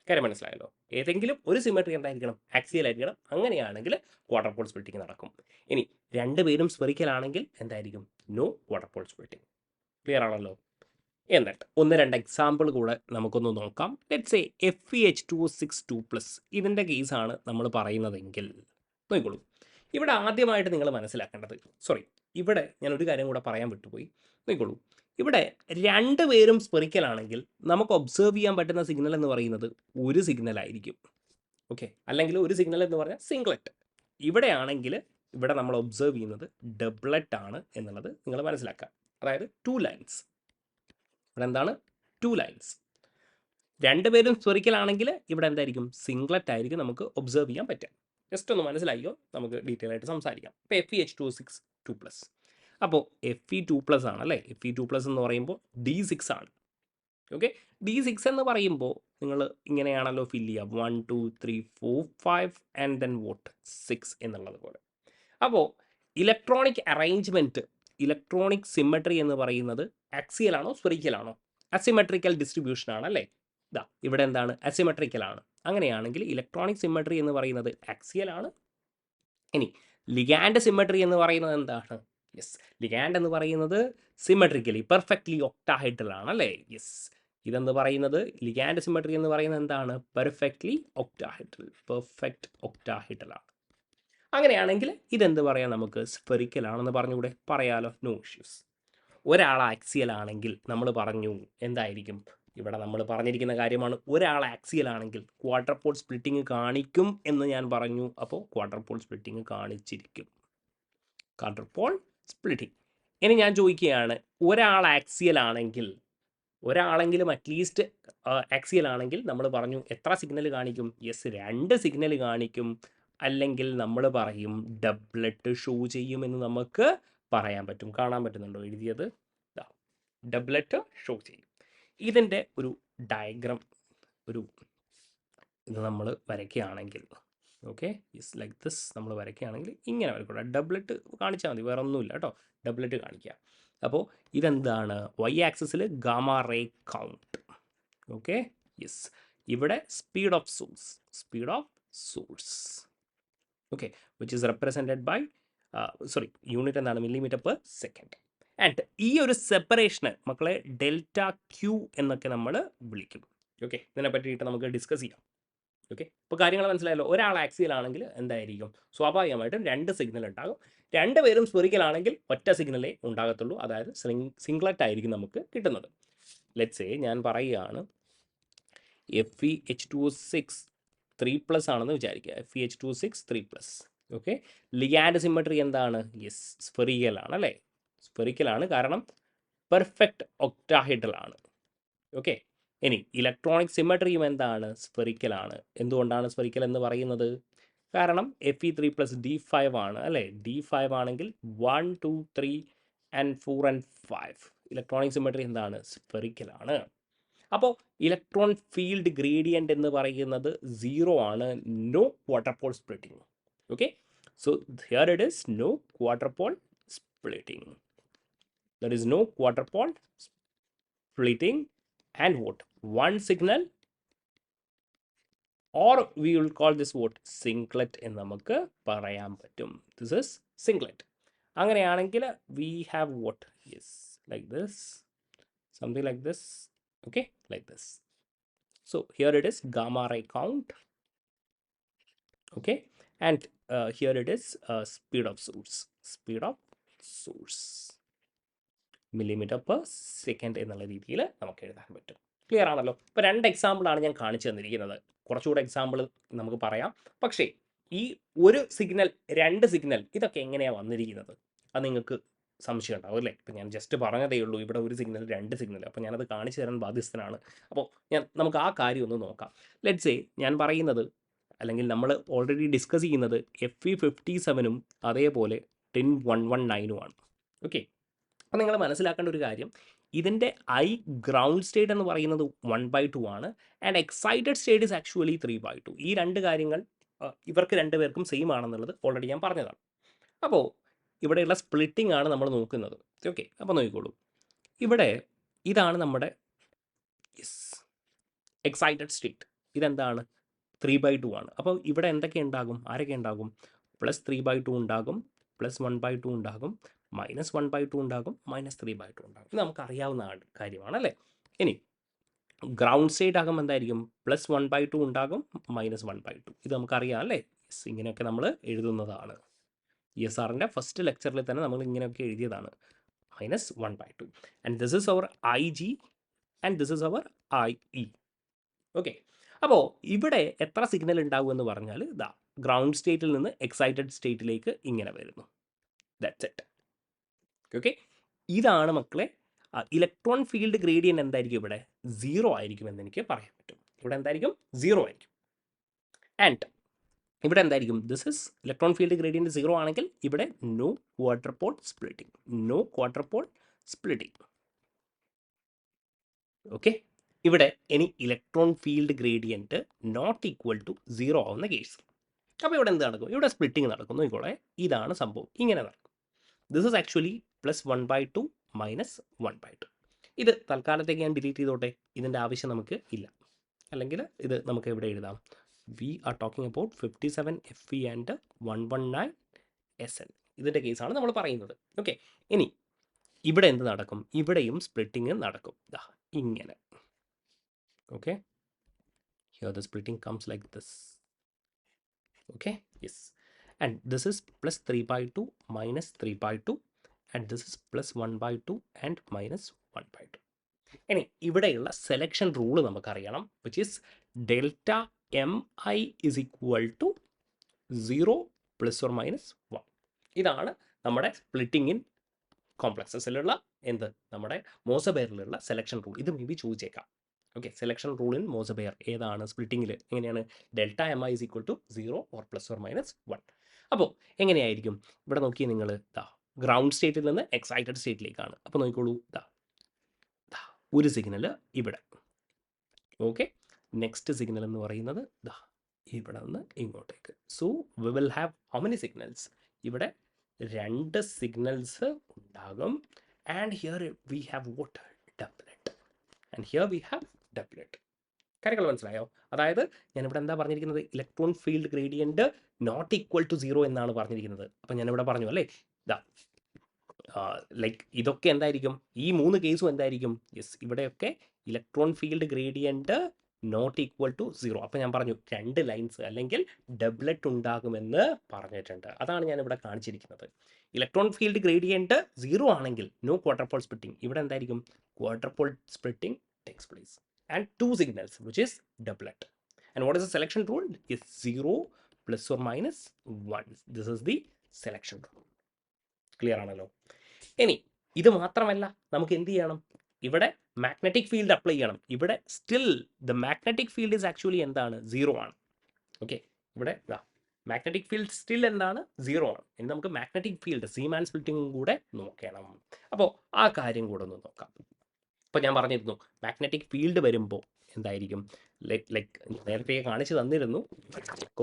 കാര്യം മനസ്സിലായല്ലോ? ഏതെങ്കിലും ഒരു സിമ്മട്രി എന്തായിരിക്കണം? ആക്സിയൽ ആയിരിക്കണം. അങ്ങനെയാണെങ്കിൽ ക്വാർട്ടർ പോൾ സ്പ്ലിറ്റിംഗ് നടക്കും. ഇനി രണ്ടുപേരും സ്ഫെറിക്കൽ ആണെങ്കിൽ എന്തായിരിക്കും? No quadrupole splitting. Clear ആണല്ലോ? എന്നിട്ട് 1-2 എക്സാമ്പിൾ കൂടെ നമുക്കൊന്ന് നോക്കാം. ലെറ്റ്സ് സേ Fe2O6 ഇതിൻ്റെ കേസാണ് നമ്മൾ പറയുന്നതെങ്കിൽ നോക്കിക്കോളൂ. ഇവിടെ ആദ്യമായിട്ട് നിങ്ങൾ മനസ്സിലാക്കേണ്ടത്, ഇവിടെ ഞാനൊരു കാര്യം കൂടെ പറയാൻ വിട്ടുപോയി. നോക്കിക്കോളൂ, ഇവിടെ രണ്ടുപേരും സ്പെറിക്കൽ ആണെങ്കിൽ നമുക്ക് ഒബ്സർവ് ചെയ്യാൻ പറ്റുന്ന സിഗ്നൽ എന്ന് പറയുന്നത് ഒരു സിഗ്നൽ ആയിരിക്കും. ഓക്കെ, അല്ലെങ്കിൽ ഒരു സിഗ്നൽ എന്ന് പറഞ്ഞാൽ സിംഗ്ലറ്റ്. ഇവിടെ ആണെങ്കിൽ ഇവിടെ നമ്മൾ ഒബ്സർവ് ചെയ്യുന്നത് ഡബ്ലറ്റ് ആണ് എന്നുള്ളത് നിങ്ങൾ മനസ്സിലാക്കുക. അതായത് 2 ലൈൻസ്. ഇവിടെ എന്താണ്? 2 ലൈൻസ്. രണ്ടുപേരും സ്പെറിക്കൽ ആണെങ്കിൽ ഇവിടെ എന്തായിരിക്കും? സിംഗ്ലറ്റ് ആയിരിക്കും നമുക്ക് ഒബ്സർവ് ചെയ്യാൻ പറ്റുക. ജസ്റ്റ് ഒന്ന് മനസ്സിലാക്കിയോ? നമുക്ക് ഡീറ്റെയിൽ ആയിട്ട് സംസാരിക്കാം. ഇപ്പോൾ Fe2O6 അപ്പോൾ Fe2 ആണല്ലേ? Fe2 എന്ന് പറയുമ്പോൾ D6 ആണ്. ഓക്കെ, D6 എന്ന് പറയുമ്പോൾ നിങ്ങൾ ഇങ്ങനെയാണല്ലോ ഫില്ല് ചെയ്യുക, 1 2 3 4 5 ആൻഡ് ദെൻ വോട്ട് 6 എന്നുള്ളത് പോലെ. അപ്പോൾ ഇലക്ട്രോണിക് അറേഞ്ച്മെൻറ്റ്, ഇലക്ട്രോണിക് സിമ്മട്രി എന്ന് പറയുന്നത് ആക്സിയൽ ആണോ സ്ഫെറിക്കൽ ആണോ? അസിമെട്രിക്കൽ ഡിസ്ട്രിബ്യൂഷൻ ആണല്ലേ? ഇവിടെ എന്താണ്? അസിമെട്രിക്കൽ ആണ്. അങ്ങനെയാണെങ്കിൽ ഇലക്ട്രോണിക് സിമ്മട്രി എന്ന് പറയുന്നത് ആക്സിയൽ ആണ്. ഇനി ലിഗാൻഡ് സിമ്മട്രി എന്ന് പറയുന്നത് എന്താണ്? യെസ്, ലിഗാൻഡ് എന്ന് പറയുന്നത് സിമ്മട്രിക്കലി പെർഫെക്റ്റ്ലി ഒക്ടാഹെഡ്രൽ ആണ് അല്ലേ? യെസ്, ഇതെന്ന് പറയുന്നത് ലിഗാൻഡ് സിമെട്രി എന്ന് പറയുന്നത് എന്താണ്? പെർഫെക്റ്റ് ഒക്ടാഹെഡ്രലാണ്. അങ്ങനെയാണെങ്കിൽ ഇതെന്ത് പറയാം നമുക്ക്? സ്ഫെറിക്കൽ ആണെന്ന് പറഞ്ഞുകൂടെ? പറയാലോ, നോ ഇഷ്യൂസ്. ഒരാൾ ആക്സിയൽ ആണെങ്കിൽ നമ്മൾ പറഞ്ഞു എന്തായിരിക്കും? ഇവിടെ നമ്മൾ പറഞ്ഞിരിക്കുന്ന കാര്യമാണ്, ഒരാൾ ആക്സിയൽ ആണെങ്കിൽ ക്വാഡ്രപ്പോൾ സ്പ്ലിറ്റിംഗ് കാണിക്കും എന്ന് ഞാൻ പറഞ്ഞു. അപ്പോൾ ക്വാഡ്രപ്പോൾ സ്പ്ലിറ്റിംഗ് കാണിച്ചിരിക്കും. ക്വാഡ്രപ്പോൾ സ്പ്ലിറ്റിംഗ്. ഇനി ഞാൻ ചോദിക്കുകയാണ്, ഒരാൾ ആക്സിയൽ ആണെങ്കിൽ, ഒരാളെങ്കിലും അറ്റ്ലീസ്റ്റ് ആക്സിയൽ ആണെങ്കിൽ നമ്മൾ പറഞ്ഞു എത്ര സിഗ്നൽ കാണിക്കും? യെസ്, 2 സിഗ്നൽ കാണിക്കും. അല്ലെങ്കിൽ നമ്മൾ പറയും ഡബ്ലറ്റ് ഷോ ചെയ്യുമെന്ന് നമുക്ക് പറയാൻ പറ്റും. കാണാൻ പറ്റുന്നുണ്ടോ എഴുതിയത്? ഡബ്ലറ്റ് ഷോ ചെയ്യും. ഇതിൻ്റെ ഒരു ഡയഗ്രാം, ഇത് നമ്മൾ വരയ്ക്കുകയാണെങ്കിൽ, ഓക്കെ, യെസ്, ലൈക്ക് ദിസ് നമ്മൾ വരയ്ക്കുകയാണെങ്കിൽ ഇങ്ങനെ വരയ്ക്കുക. ഡബ്ലറ്റ് കാണിച്ചാൽ മതി, വേറെ ഒന്നുമില്ല കേട്ടോ. ഡബ്ലറ്റ് കാണിക്കുക. അപ്പോൾ ഇതെന്താണ്? വൈ ആക്സിസിൽ gamma ray count. Okay, yes. ഇവിടെ speed of source, okay, which is represented by unit എന്താണ്? Millimetre per second. ആൻഡ് ഈ ഒരു സെപ്പറേഷന് മക്കളെ ഡെൽറ്റ ക്യൂ എന്നൊക്കെ നമ്മൾ വിളിക്കും. ഓക്കെ, ഇതിനെ പറ്റിയിട്ട് നമുക്ക് ഡിസ്കസ് ചെയ്യാം. ഓക്കെ, ഇപ്പോൾ കാര്യങ്ങൾ മനസ്സിലായല്ലോ. ഒരാൾ ആക്സിയൽ ആണെങ്കിൽ എന്തായിരിക്കും? സ്വാഭാവികമായിട്ടും 2 സിഗ്നൽ ഉണ്ടാകും. 2 പേരും സ്ഫെറിക്കൽ ആണെങ്കിൽ ഒറ്റ സിഗ്നലേ ഉണ്ടാകത്തുള്ളൂ, അതായത് സിംഗ്ലറ്റ് ആയിരിക്കും നമുക്ക് കിട്ടുന്നത്. ലെറ്റ്സ് സേ ഞാൻ പറയുകയാണ് FeH2O6 3+ ആണെന്ന് വിചാരിക്കുക. FeH2O6 3+. ഓക്കെ, ലിഗാൻഡ് സിമെട്രി എന്താണ്? യെസ്, സ്ഫെറിക്കൽ ആണ് അല്ലേ? സ്ഫെറിക്കലാണ്, കാരണം പെർഫെക്റ്റ് ഒക്ടാഹെഡ്രൽ ആണ്. ഓക്കെ, ഇനി ഇലക്ട്രോണിക് സിമെട്രിയും എന്താണ്? സ്ഫെറിക്കൽ ആണ്. എന്തുകൊണ്ടാണ് സ്ഫെറിക്കൽ എന്ന് പറയുന്നത്? കാരണം Fe3+ D5 ആണ് അല്ലേ? D5 ആണെങ്കിൽ 1 2 3 and 4 and 5 ഇലക്ട്രോണിക് സിമെട്രി എന്താണ്? സ്ഫെറിക്കൽ ആണ്. അപ്പോൾ ഇലക്ട്രോൺ ഫീൽഡ് ഗ്രേഡിയൻ്റ് എന്ന് പറയുന്നത് 0 ആണ്. No quadrupole splitting. Okay, so here it is no quadrupole splitting. There is no quadrupole splitting, and what? One signal, or we will call this what? Singlet എന്ന് നമുക്ക് പറയാൻ പറ്റും. This is singlet. അങ്ങനെയാണെങ്കിൽ we have what? Yes, like this, something like this. Okay, like this. So here it is gamma ray count. Okay, and here it is speed of source. Millimetre per second എന്നുള്ള രീതിയിൽ നമുക്ക് എഴുതാൻ പറ്റും. Clear ആണല്ലോ? ഇപ്പോൾ 2 എക്സാമ്പിളാണ് ഞാൻ കാണിച്ചു തന്നിരിക്കുന്നത്. കുറച്ചുകൂടെ എക്സാമ്പിൾ നമുക്ക് പറയാം. പക്ഷേ ഈ ഒരു സിഗ്നൽ, 2 സിഗ്നൽ, ഇതൊക്കെ എങ്ങനെയാണ് വന്നിരിക്കുന്നത്? അത് നിങ്ങൾക്ക് സംശയം ഉണ്ടാവും അല്ലേ? ഇപ്പം ഞാൻ ജസ്റ്റ് പറഞ്ഞതേ ഉള്ളൂ, ഇവിടെ ഒരു സിഗ്നൽ, 2 സിഗ്നൽ. അപ്പോൾ ഞാനത് കാണിച്ചു തരാൻ ബാധ്യസ്ഥനാണ്. അപ്പോൾ നമുക്ക് ആ കാര്യം ഒന്ന് നോക്കാം. ലെറ്റ്സ് സേ ഞാൻ പറയുന്നത്, അല്ലെങ്കിൽ നമ്മൾ ഓൾറെഡി ഡിസ്കസ് ചെയ്യുന്നത് Fe57ഉം അതേപോലെ TIN119ഉം ആണ്. ഓക്കെ, അപ്പോൾ നിങ്ങൾ മനസ്സിലാക്കേണ്ട ഒരു കാര്യം, ഇതിൻ്റെ ഗ്രൗണ്ട് സ്റ്റേറ്റ് എന്ന് പറയുന്നത് 1/2 ആണ്. And excited state is actually 3/2. ഈ 2 കാര്യങ്ങൾ ഇവർക്ക് 2 പേർക്കും സെയിം ആണെന്നുള്ളത് ഓൾറെഡി ഞാൻ പറഞ്ഞതാണ്. അപ്പോൾ ഇവിടെയുള്ള സ്പ്ലിറ്റിംഗ് ആണ് നമ്മൾ നോക്കുന്നത്. ഓക്കെ, അപ്പോൾ നോക്കിക്കോളൂ. ഇവിടെ ഇതാണ് നമ്മുടെ എക്സൈറ്റഡ് സ്റ്റേറ്റ്. ഇതെന്താണ്? 3/2 ആണ്. അപ്പോൾ ഇവിടെ എന്തൊക്കെ ഉണ്ടാകും? ആരൊക്കെ ഉണ്ടാകും? +3/2 ഉണ്ടാകും, +1/2 ഉണ്ടാകും, -1/2 ഉണ്ടാകും, -3/2 ഉണ്ടാകും. ഇത് നമുക്കറിയാവുന്ന കാര്യമാണ് അല്ലേ? ഇനി ഗ്രൗണ്ട് സ്റ്റേറ്റ് ആകുമ്പോൾ എന്തായിരിക്കും? +1/2 ഉണ്ടാകും, -1/2. ഇത് നമുക്കറിയാം അല്ലേ? ഇങ്ങനെയൊക്കെ നമ്മൾ എഴുതുന്നതാണ്. ESRൻ്റെ ഫസ്റ്റ് ലെക്ചറിൽ തന്നെ നമ്മൾ ഇങ്ങനെയൊക്കെ എഴുതിയതാണ്. -1/2. And this is our IG and this is our IE. Okay, അപ്പോൾ ഇവിടെ എത്ര സിഗ്നൽ ഉണ്ടാകും എന്ന് പറഞ്ഞാൽ, ഇതാ ഗ്രൗണ്ട് സ്റ്റേറ്റിൽ നിന്ന് എക്സൈറ്റഡ് സ്റ്റേറ്റിലേക്ക് ഇങ്ങനെ വരുന്നു. That's it. ഓക്കെ, ഇതാണ് മക്കളെ ഇലക്ട്രോൺ ഫീൽഡ് ഗ്രേഡിയൻ്റ്. എന്തായിരിക്കും ഇവിടെ? 0 ആയിരിക്കും എന്ന് എനിക്ക് പറയാൻ പറ്റും. ഇവിടെ എന്തായിരിക്കും? 0 ആയിരിക്കും. ആൻഡ് ഇവിടെ എന്തായിരിക്കും? This is electron field gradient 0 ആണെങ്കിൽ ഇവിടെ നോ ക്വാഡ്രപ്പോൾ സ്പ്ലിറ്റിംഗ്. ഓക്കെ, ഇവിടെ ഇനി electron field gradient not equal to 0 ആവുന്ന കേസ്. അപ്പോൾ ഇവിടെ എന്ത് നടക്കും? ഇവിടെ സ്പ്ലിറ്റിംഗ് നടക്കും. നോക്കിക്കോളെ, ഇതാണ് സംഭവം. ഇങ്ങനെ നടക്കും. This is actually +1/2 -1/2. ഇത് തൽക്കാലത്തേക്ക് ഞാൻ ഡിലീറ്റ് ചെയ്തോട്ടെ, ഇതിൻ്റെ ആവശ്യം നമുക്ക് ഇല്ല. അല്ലെങ്കിൽ ഇത് നമുക്ക് എവിടെ എഴുതാം? We are talking about 57 Fe and 119 SN. ഇതിൻ്റെ കേസാണ് നമ്മൾ പറയുന്നത്. ഓക്കെ, ഇനി ഇവിടെ എന്ത് നടക്കും? ഇവിടെയും സ്പ്ലിറ്റിങ് നടക്കും. ഇങ്ങനെ Okay, here the splitting comes like this. Okay, yes, and this is plus 3 by 2 minus 3 by 2, and this is plus 1 by 2 and minus 1 by 2. ഇനി ഇവിടെയുള്ള സെലക്ഷൻ റൂള് നമുക്കറിയണം, which is delta M I is equal to 0 plus or minus 1. ഇതാണ് നമ്മുടെ splitting in കോംപ്ലക്സസിലുള്ള എന്ത് നമ്മുടെ മോസബെയറിലുള്ള selection rule. ഇത് മേ ബി ചോദിച്ചേക്കാം. Okay, selection rule in Mossbauer ഏതാണ് സ്പ്ലിറ്റിങ്ങിൽ എങ്ങനെയാണ്? Delta M I is equal to 0 or plus or minus 1. അപ്പോൾ എങ്ങനെയായിരിക്കും ഇവിടെ നോക്കി നിങ്ങൾ ഗ്രൗണ്ട് സ്റ്റേറ്റിൽ നിന്ന് എക്സൈറ്റഡ് സ്റ്റേറ്റിലേക്കാണ്. അപ്പോൾ നോക്കിക്കോളൂ, ഒരു സിഗ്നൽ ഇവിടെ. ഓക്കെ, നെക്സ്റ്റ് സിഗ്നൽ എന്ന് പറയുന്നത് ഇവിടെ നിന്ന് ഇങ്ങോട്ടേക്ക്. So we will have how many signals? ഇവിടെ 2 സിഗ്നൽസ് ഉണ്ടാകും. And here we have what? Doublet. And here we have doublet. കാര്യങ്ങൾ മനസ്സിലായോ? അതായത് ഞാനിവിടെ എന്താ പറഞ്ഞിരിക്കുന്നത്? Electron field gradient not equal to 0 എന്നാണ് പറഞ്ഞിരിക്കുന്നത്. അപ്പം ഞാനിവിടെ പറഞ്ഞു അല്ലേ, ലൈക്ക് ഇതൊക്കെ എന്തായിരിക്കും? ഈ 3 കേസും എന്തായിരിക്കും? യെസ്, ഇവിടെയൊക്കെ electron field gradient not equal to 0. അപ്പോൾ ഞാൻ പറഞ്ഞു 2 ലൈൻസ് അല്ലെങ്കിൽ ഡബ്ലറ്റ് ഉണ്ടാകുമെന്ന് പറഞ്ഞിട്ടുണ്ട്. അതാണ് ഞാനിവിടെ കാണിച്ചിരിക്കുന്നത്. ഇലക്ട്രോൺ ഫീൽഡ് ഗ്രേഡിയൻറ്റ് 0 ആണെങ്കിൽ നോ ക്വാഡർപോൾ സ്പ്ലിറ്റിംഗ്. ഇവിടെ എന്തായിരിക്കും? Quadrupole splitting takes place and 2 signals which is doublet. And what is the selection rule? Is 0 plus or minus 1. This is the selection rule. Clear ആണല്ലോ? ഇനി ഇത് മാത്രമല്ല, നമുക്ക് എന്ത് ചെയ്യണം? ഇവിടെ മാഗ്നറ്റിക് ഫീൽഡ് അപ്ലൈ ചെയ്യണം. ഇവിടെ still the magnetic field is actually എന്താണ്? 0 ആണ്. ഓക്കെ, ഇവിടെ മാഗ്നറ്റിക് ഫീൽഡ് സ്റ്റിൽ എന്താണ്? 0 ആണ്. ഇനി നമുക്ക് മാഗ്നറ്റിക് ഫീൽഡ് സീമാൻ സ്പ്ലിറ്റിംഗും കൂടെ നോക്കണം. അപ്പോൾ ആ കാര്യം കൂടെ ഒന്ന് നോക്കാം. അപ്പോൾ ഞാൻ പറഞ്ഞിരുന്നു മാഗ്നറ്റിക് ഫീൽഡ് വരുമ്പോൾ എന്തായിരിക്കും? ലൈക്ക് നേരത്തെ കാണിച്ചു തന്നിരുന്നു.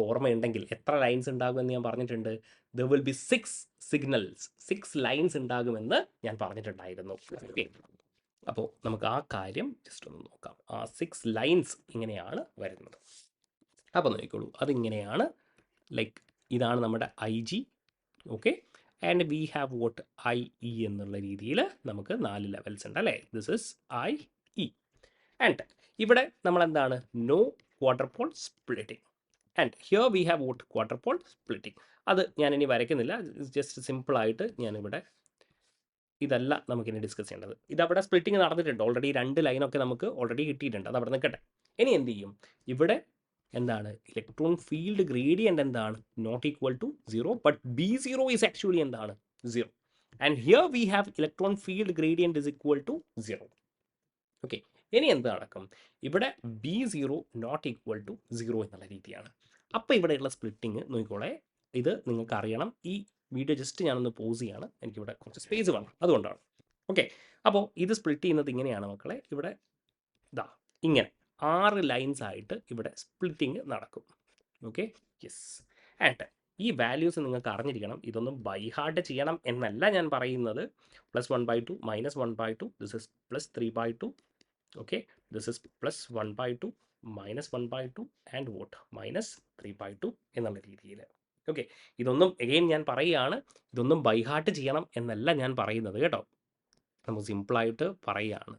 ഓർമ്മയുണ്ടെങ്കിൽ എത്ര ലൈൻസ് ഉണ്ടാകുമെന്ന് ഞാൻ പറഞ്ഞിട്ടുണ്ട്. There will be 6 signals, 6 lines ഉണ്ടാകുമെന്ന് ഞാൻ പറഞ്ഞിട്ടുണ്ടായിരുന്നു. ഓക്കെ, അപ്പോൾ നമുക്ക് ആ കാര്യം ജസ്റ്റ് ഒന്ന് നോക്കാം. ആ 6 ലൈൻസ് ഇങ്ങനെയാണ് വരുന്നത്. അപ്പോൾ നോക്കിക്കോളൂ, അതിങ്ങനെയാണ്. ലൈക്ക് ഇതാണ് നമ്മുടെ I G. Okay, and we have what I E എന്നുള്ള രീതിയിൽ നമുക്ക് 4 ലെവൽസ് ഉണ്ട് അല്ലേ? This is I E. And ഇവിടെ നമ്മൾ എന്താണ്? No quadrupole splitting. And here we have what? Quadrupole splitting. അത് ഞാനിനി വരയ്ക്കുന്നില്ല, ജസ്റ്റ് സിമ്പിളായിട്ട് ഞാനിവിടെ ഇതല്ല നമുക്കിനി ഡിസ്കസ് ചെയ്യേണ്ടത്. ഇതവിടെ സ്പ്ലിറ്റിംഗ് നടന്നിട്ടുണ്ട് ഓൾറെഡി. 2 ലൈനൊക്കെ നമുക്ക് ഓൾറെഡി കിട്ടിയിട്ടുണ്ട്. അത് അവിടെ നിൽക്കട്ടെ. ഇനി എന്ത് ചെയ്യും? ഇവിടെ എന്താണ്? ഇലക്ട്രോൺ ഫീൽഡ് ഗ്രേഡിയൻ്റ് എന്താണ്? Not equal to 0, but B0 is actually എന്താണ്? 0. And here we have electron field gradient is equal to 0. Okay, ഇനി എന്ത് നടക്കും? ഇവിടെ B0 നോട്ട് ഈക്വൽ ടു 0 എന്നുള്ള രീതിയാണ്. അപ്പോൾ ഇവിടെയുള്ള സ്പ്ലിറ്റിങ് നോക്കിക്കോളെ. ഇത് നിങ്ങൾക്ക് അറിയണം. ഈ വീഡിയോ ജസ്റ്റ് ഞാനൊന്ന് പോസ് ചെയ്യാണ്, എനിക്കിവിടെ കുറച്ച് സ്പേസ് വേണം, അതുകൊണ്ടാണ്. ഓക്കെ, അപ്പോൾ ഇത് സ്പ്ലിറ്റ് ചെയ്യുന്നത് ഇങ്ങനെയാണ് മക്കളെ. ഇവിടെ ഇങ്ങനെ 6 ലൈൻസ് ആയിട്ട് ഇവിടെ സ്പ്ലിറ്റിങ് നടക്കും. Okay, yes. ആൻഡ് ഈ വാല്യൂസ് നിങ്ങൾക്ക് അറിഞ്ഞിരിക്കണം. ഇതൊന്നും ബൈ ഹാർട്ട് ചെയ്യണം എന്നല്ല ഞാൻ പറയുന്നത്. Plus 1/2 minus 1/2, this is plus 3/2. Okay, this is plus 1/2 minus 1/2 and vote? Minus 3/2 എന്നുള്ള രീതിയിൽ. ഓക്കെ, ഇതൊന്നും എഗെയിൻ ഞാൻ പറയുകയാണ്, ഇതൊന്നും ബൈ ഹാർട്ട് ചെയ്യണം എന്നല്ല ഞാൻ പറയുന്നത് കേട്ടോ. നമുക്ക് സിമ്പിളായിട്ട് പറയുകയാണ്.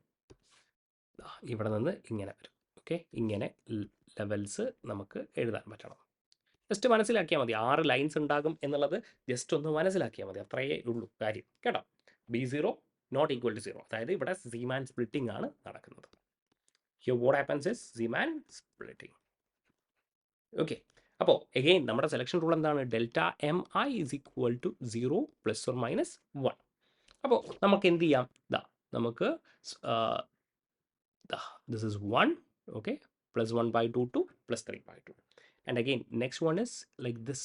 ഇവിടെ നിന്ന് ഇങ്ങനെ വരും. ഓക്കെ, ഇങ്ങനെ ലെവൽസ് നമുക്ക് എഴുതാൻ പറ്റണം. ജസ്റ്റ് മനസ്സിലാക്കിയാൽ മതി. 6 ലൈൻസ് ഉണ്ടാകും എന്നുള്ളത് ജസ്റ്റ് ഒന്ന് മനസ്സിലാക്കിയാൽ മതി. അത്രയേ ഉള്ളൂ കാര്യം കേട്ടോ. B0 നോട്ട് ഈക്വൽ ടു 0, അതായത് ഇവിടെ സീമാൻ സ്പ്ലിറ്റിംഗ് ആണ് നടക്കുന്നത്. Here what happens is Zeeman splitting. Okay, അപ്പോൾ എഗെയിൻ നമ്മുടെ സെലക്ഷൻ റൂൾ എന്താണ്? Delta M I is equal to 0 plus or minus 1. അപ്പോൾ നമുക്ക് എന്ത് ചെയ്യാം? നമുക്ക് this is 1, okay, plus 1/2 to plus 3/2. And again next one is like this,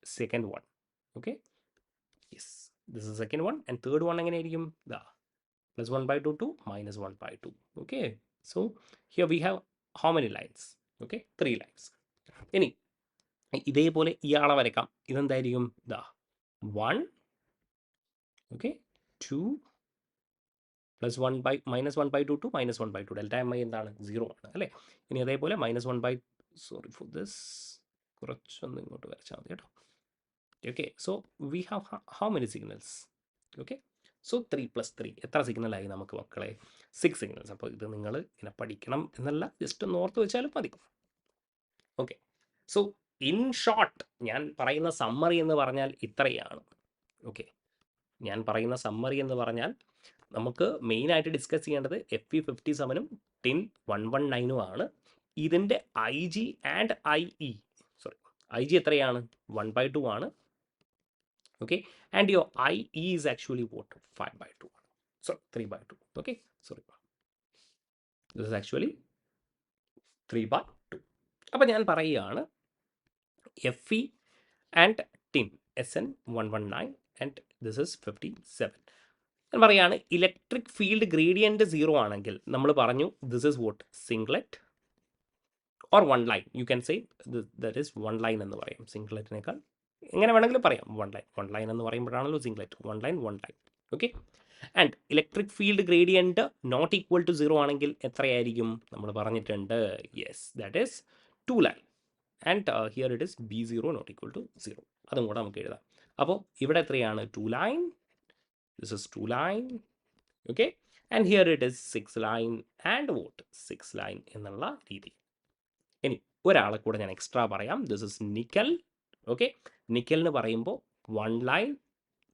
second one. Okay, yes, this is second one. And third one again plus 1/2 to minus 1/2. Okay, so here we have how many lines? Okay, 3 lines. ഇനി ഇതേപോലെ ഇയാളെ വരയ്ക്കാം. ഇതെന്തായിരിക്കും? 1, okay, 2 plus 1 by minus 1/2 to minus 1/2. Delta M I എന്താണ്? 0 ആണ് അല്ലേ? ഇനി അതേപോലെ minus 1 by, sorry for this, കുറച്ചൊന്ന് ഇങ്ങോട്ട് വരച്ചാൽ മതി കേട്ടോ. Okay, so we have how many signals? Okay, so 3+3 എത്ര സിഗ്നലായി നമുക്ക് മക്കളെ? 6 സിഗ്നൽസ്. അപ്പോൾ ഇത് നിങ്ങൾ ഇങ്ങനെ പഠിക്കണം എന്നല്ല, ജസ്റ്റ് ഒന്ന് ഓർത്ത് വെച്ചാലും മതി. ഓക്കെ, സോ ഇൻ ഷോർട്ട് ഞാൻ പറയുന്ന സമ്മറി എന്ന് പറഞ്ഞാൽ ഇത്രയാണ്. ഓക്കെ, ഞാൻ പറയുന്ന സമ്മറി എന്ന് പറഞ്ഞാൽ നമുക്ക് മെയിനായിട്ട് ഡിസ്കസ് ചെയ്യേണ്ടത് FE57ഉം TIN 119ഉം ആണ്. ഇതിൻ്റെ IG and IE, sorry IG എത്രയാണ്? 1/2 ആണ്. Okay, and your IE is actually vote 5/2 ആണ്. Sorry 3/2. Okay, sorry, this is actually 3/2. അപ്പോൾ ഞാൻ പറയുകയാണ് FE and TIN SN 119 and this is 57. ഞാൻ പറയുകയാണ് ഇലക്ട്രിക് ഫീൽഡ് ഗ്രേഡിയൻറ്റ് 0 ആണെങ്കിൽ നമ്മൾ പറഞ്ഞു this is what singlet or one line. You can say that is one line എന്ന് പറയും. സിംഗ്ലെറ്റിനേക്കാൾ എങ്ങനെ വേണമെങ്കിലും പറയാം. വൺ ലൈൻ എന്ന് പറയുമ്പോഴാണല്ലോ singlet. One line. Okay, and electric field gradient not equal to 0 ആണെങ്കിൽ എത്രയായിരിക്കും? നമ്മൾ പറഞ്ഞിട്ടുണ്ട്, yes, that is 2 line. And here it is B0 not equal to 0. അതും കൂടെ നമുക്ക് എഴുതാം. അപ്പോൾ ഇവിടെ എത്രയാണ്? 2 line. This is 2 line. Okay, and here it is 6 line and what? 6 line എന്നുള്ള രീതി. ഇനി ഒരാളെ കൂടെ ഞാൻ എക്സ്ട്രാ പറയാം. This is nickel. Okay, nickel എന്ന് പറയുമ്പോൾ 1 line,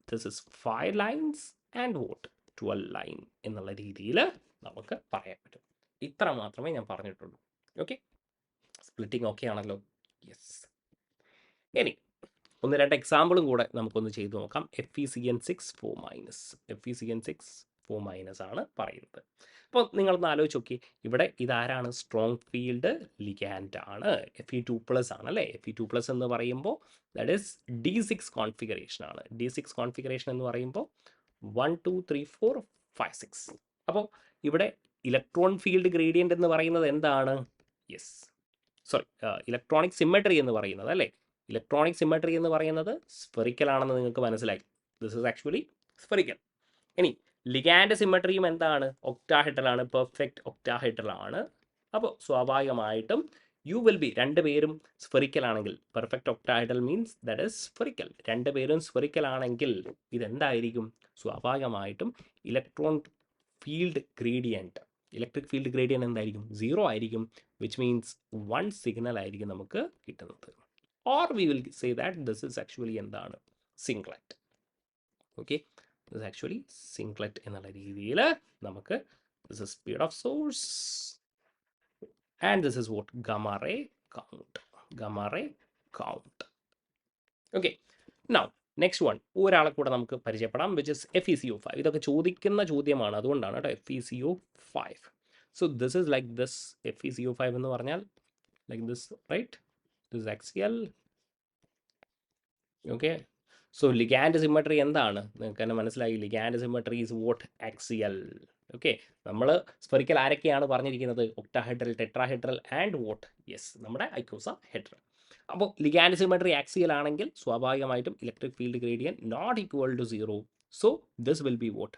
this is 5 lines and vote 12 line എന്നുള്ള രീതിയിൽ നമുക്ക് പറയാൻ പറ്റും. ഇത്ര മാത്രമേ ഞാൻ പറഞ്ഞിട്ടുള്ളൂ. ഓക്കെ, സ്പ്ലിറ്റിംഗ് ഓക്കെ ആണല്ലോ? യെസ്. ഇനി 1-2 എക്സാമ്പിളും കൂടെ നമുക്കൊന്ന് ചെയ്തു നോക്കാം. FeCN6 4-. FeCN6 4- ആണ് പറയുന്നത്. അപ്പോൾ നിങ്ങളൊന്ന് ആലോചിച്ച് നോക്കി, ഇവിടെ ഇതാരാണ്? സ്ട്രോങ് ഫീൽഡ് ലിഗാൻഡ് ആണ്. Fe2+ ആണ് അല്ലേ? Fe2+ എന്ന് പറയുമ്പോൾ ദാറ്റ് ഈസ് D6 കോൺഫിഗറേഷൻ ആണ്. D6 കോൺഫിഗറേഷൻ എന്ന് പറയുമ്പോൾ 1 2 3 4 5 6. അപ്പോൾ ഇവിടെ ഇലക്ട്രോൺ ഫീൽഡ് ഗ്രേഡിയൻ്റ് എന്ന് പറയുന്നത് എന്താണ്? യെസ്, സോറി, ഇലക്ട്രോണിക് സിമെട്രി എന്ന് പറയുന്നത് അല്ലേ? ഇലക്ട്രോണിക് സിമെട്രി എന്ന് പറയുന്നത് സ്ഫെറിക്കൽ ആണെന്ന് നിങ്ങൾക്ക് മനസ്സിലായി. This is actually spherical. ഇനി ലിഗാൻഡ് സിമെട്രിയും എന്താണ്? ഒക്ടാഹെഡ്രൽ ആണ്. പെർഫെക്റ്റ് ഒക്ടാഹെഡ്രൽ ആണ്. അപ്പോൾ സ്വാഭാവികമായിട്ടും യു വിൽ ബി, രണ്ടുപേരും സ്ഫെറിക്കൽ ആണെങ്കിൽ, perfect octahedral means that is spherical. രണ്ടുപേരും സ്ഫെറിക്കൽ ആണെങ്കിൽ ഇതെന്തായിരിക്കും? സ്വാഭാവികമായിട്ടും ഇലക്ട്രിക് ഫീൽഡ് ഗ്രേഡിയൻറ്റ് എന്തായിരിക്കും? 0 ആയിരിക്കും. വിച്ച് മീൻസ് 1 സിഗ്നൽ ആയിരിക്കും നമുക്ക് കിട്ടുന്നത്. Or we will say that this is actually എന്താണ്? Singlet. Okay, this is actually singlet എന്നുള്ള രീതിയിൽ നമുക്ക് this is speed of source and this is what? Gamma ray count. Okay, now next one ഒരാളെ കൂടെ നമുക്ക് പരിചയപ്പെടാം, which is FeCO5. ഇതൊക്കെ ചോദിക്കുന്ന ചോദ്യമാണ്, അതുകൊണ്ടാണ് കേട്ടോ. FeCO5. So this is like this. FeCO5 എന്ന് പറഞ്ഞാൽ like this, right? This is axial. Okay, so ligand symmetry എന്താണ്? നിങ്ങൾക്ക് തന്നെ മനസ്സിലായി. Ligand symmetry is what? Axial. Okay, നമ്മൾ സ്ഫെറിക്കൽ ആരൊക്കെയാണ് പറഞ്ഞിരിക്കുന്നത്? Octahedral, tetrahedral and what? Yes, നമ്മുടെ ഐക്കോസാഹെഡ്രൽ. അപ്പോൾ ലിഗാൻഡ് സിമെട്രി ആക്സിയൽ ആണെങ്കിൽ സ്വാഭാവികമായിട്ടും electric field gradient not equal to 0. So this will be what?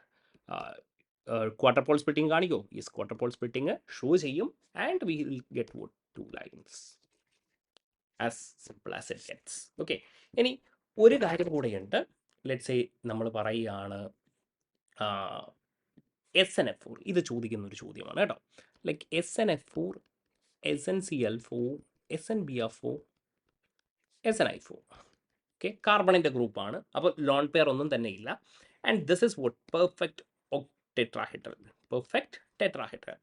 Quadrupole splitting കാണിക്കോ? Yes, quadrupole splitting show ചെയ്യും. And we will get what? 2 lines. As simple as it gets. Okay, ഇനി ഒരു കാര്യം കൂടെയുണ്ട്. Let's say നമ്മൾ പറയുകയാണ് SnF4. ഇത് ചോദിക്കുന്ന ഒരു ചോദ്യമാണ് കേട്ടോ. Like SnF4, SnCl4, SnBr4, SnI4. Okay, കാർബണിൻ്റെ ഗ്രൂപ്പാണ്. അപ്പോൾ ലോൺ പെയർ ഒന്നും തന്നെ ഇല്ല. And this is vote? Perfect tetrahedral.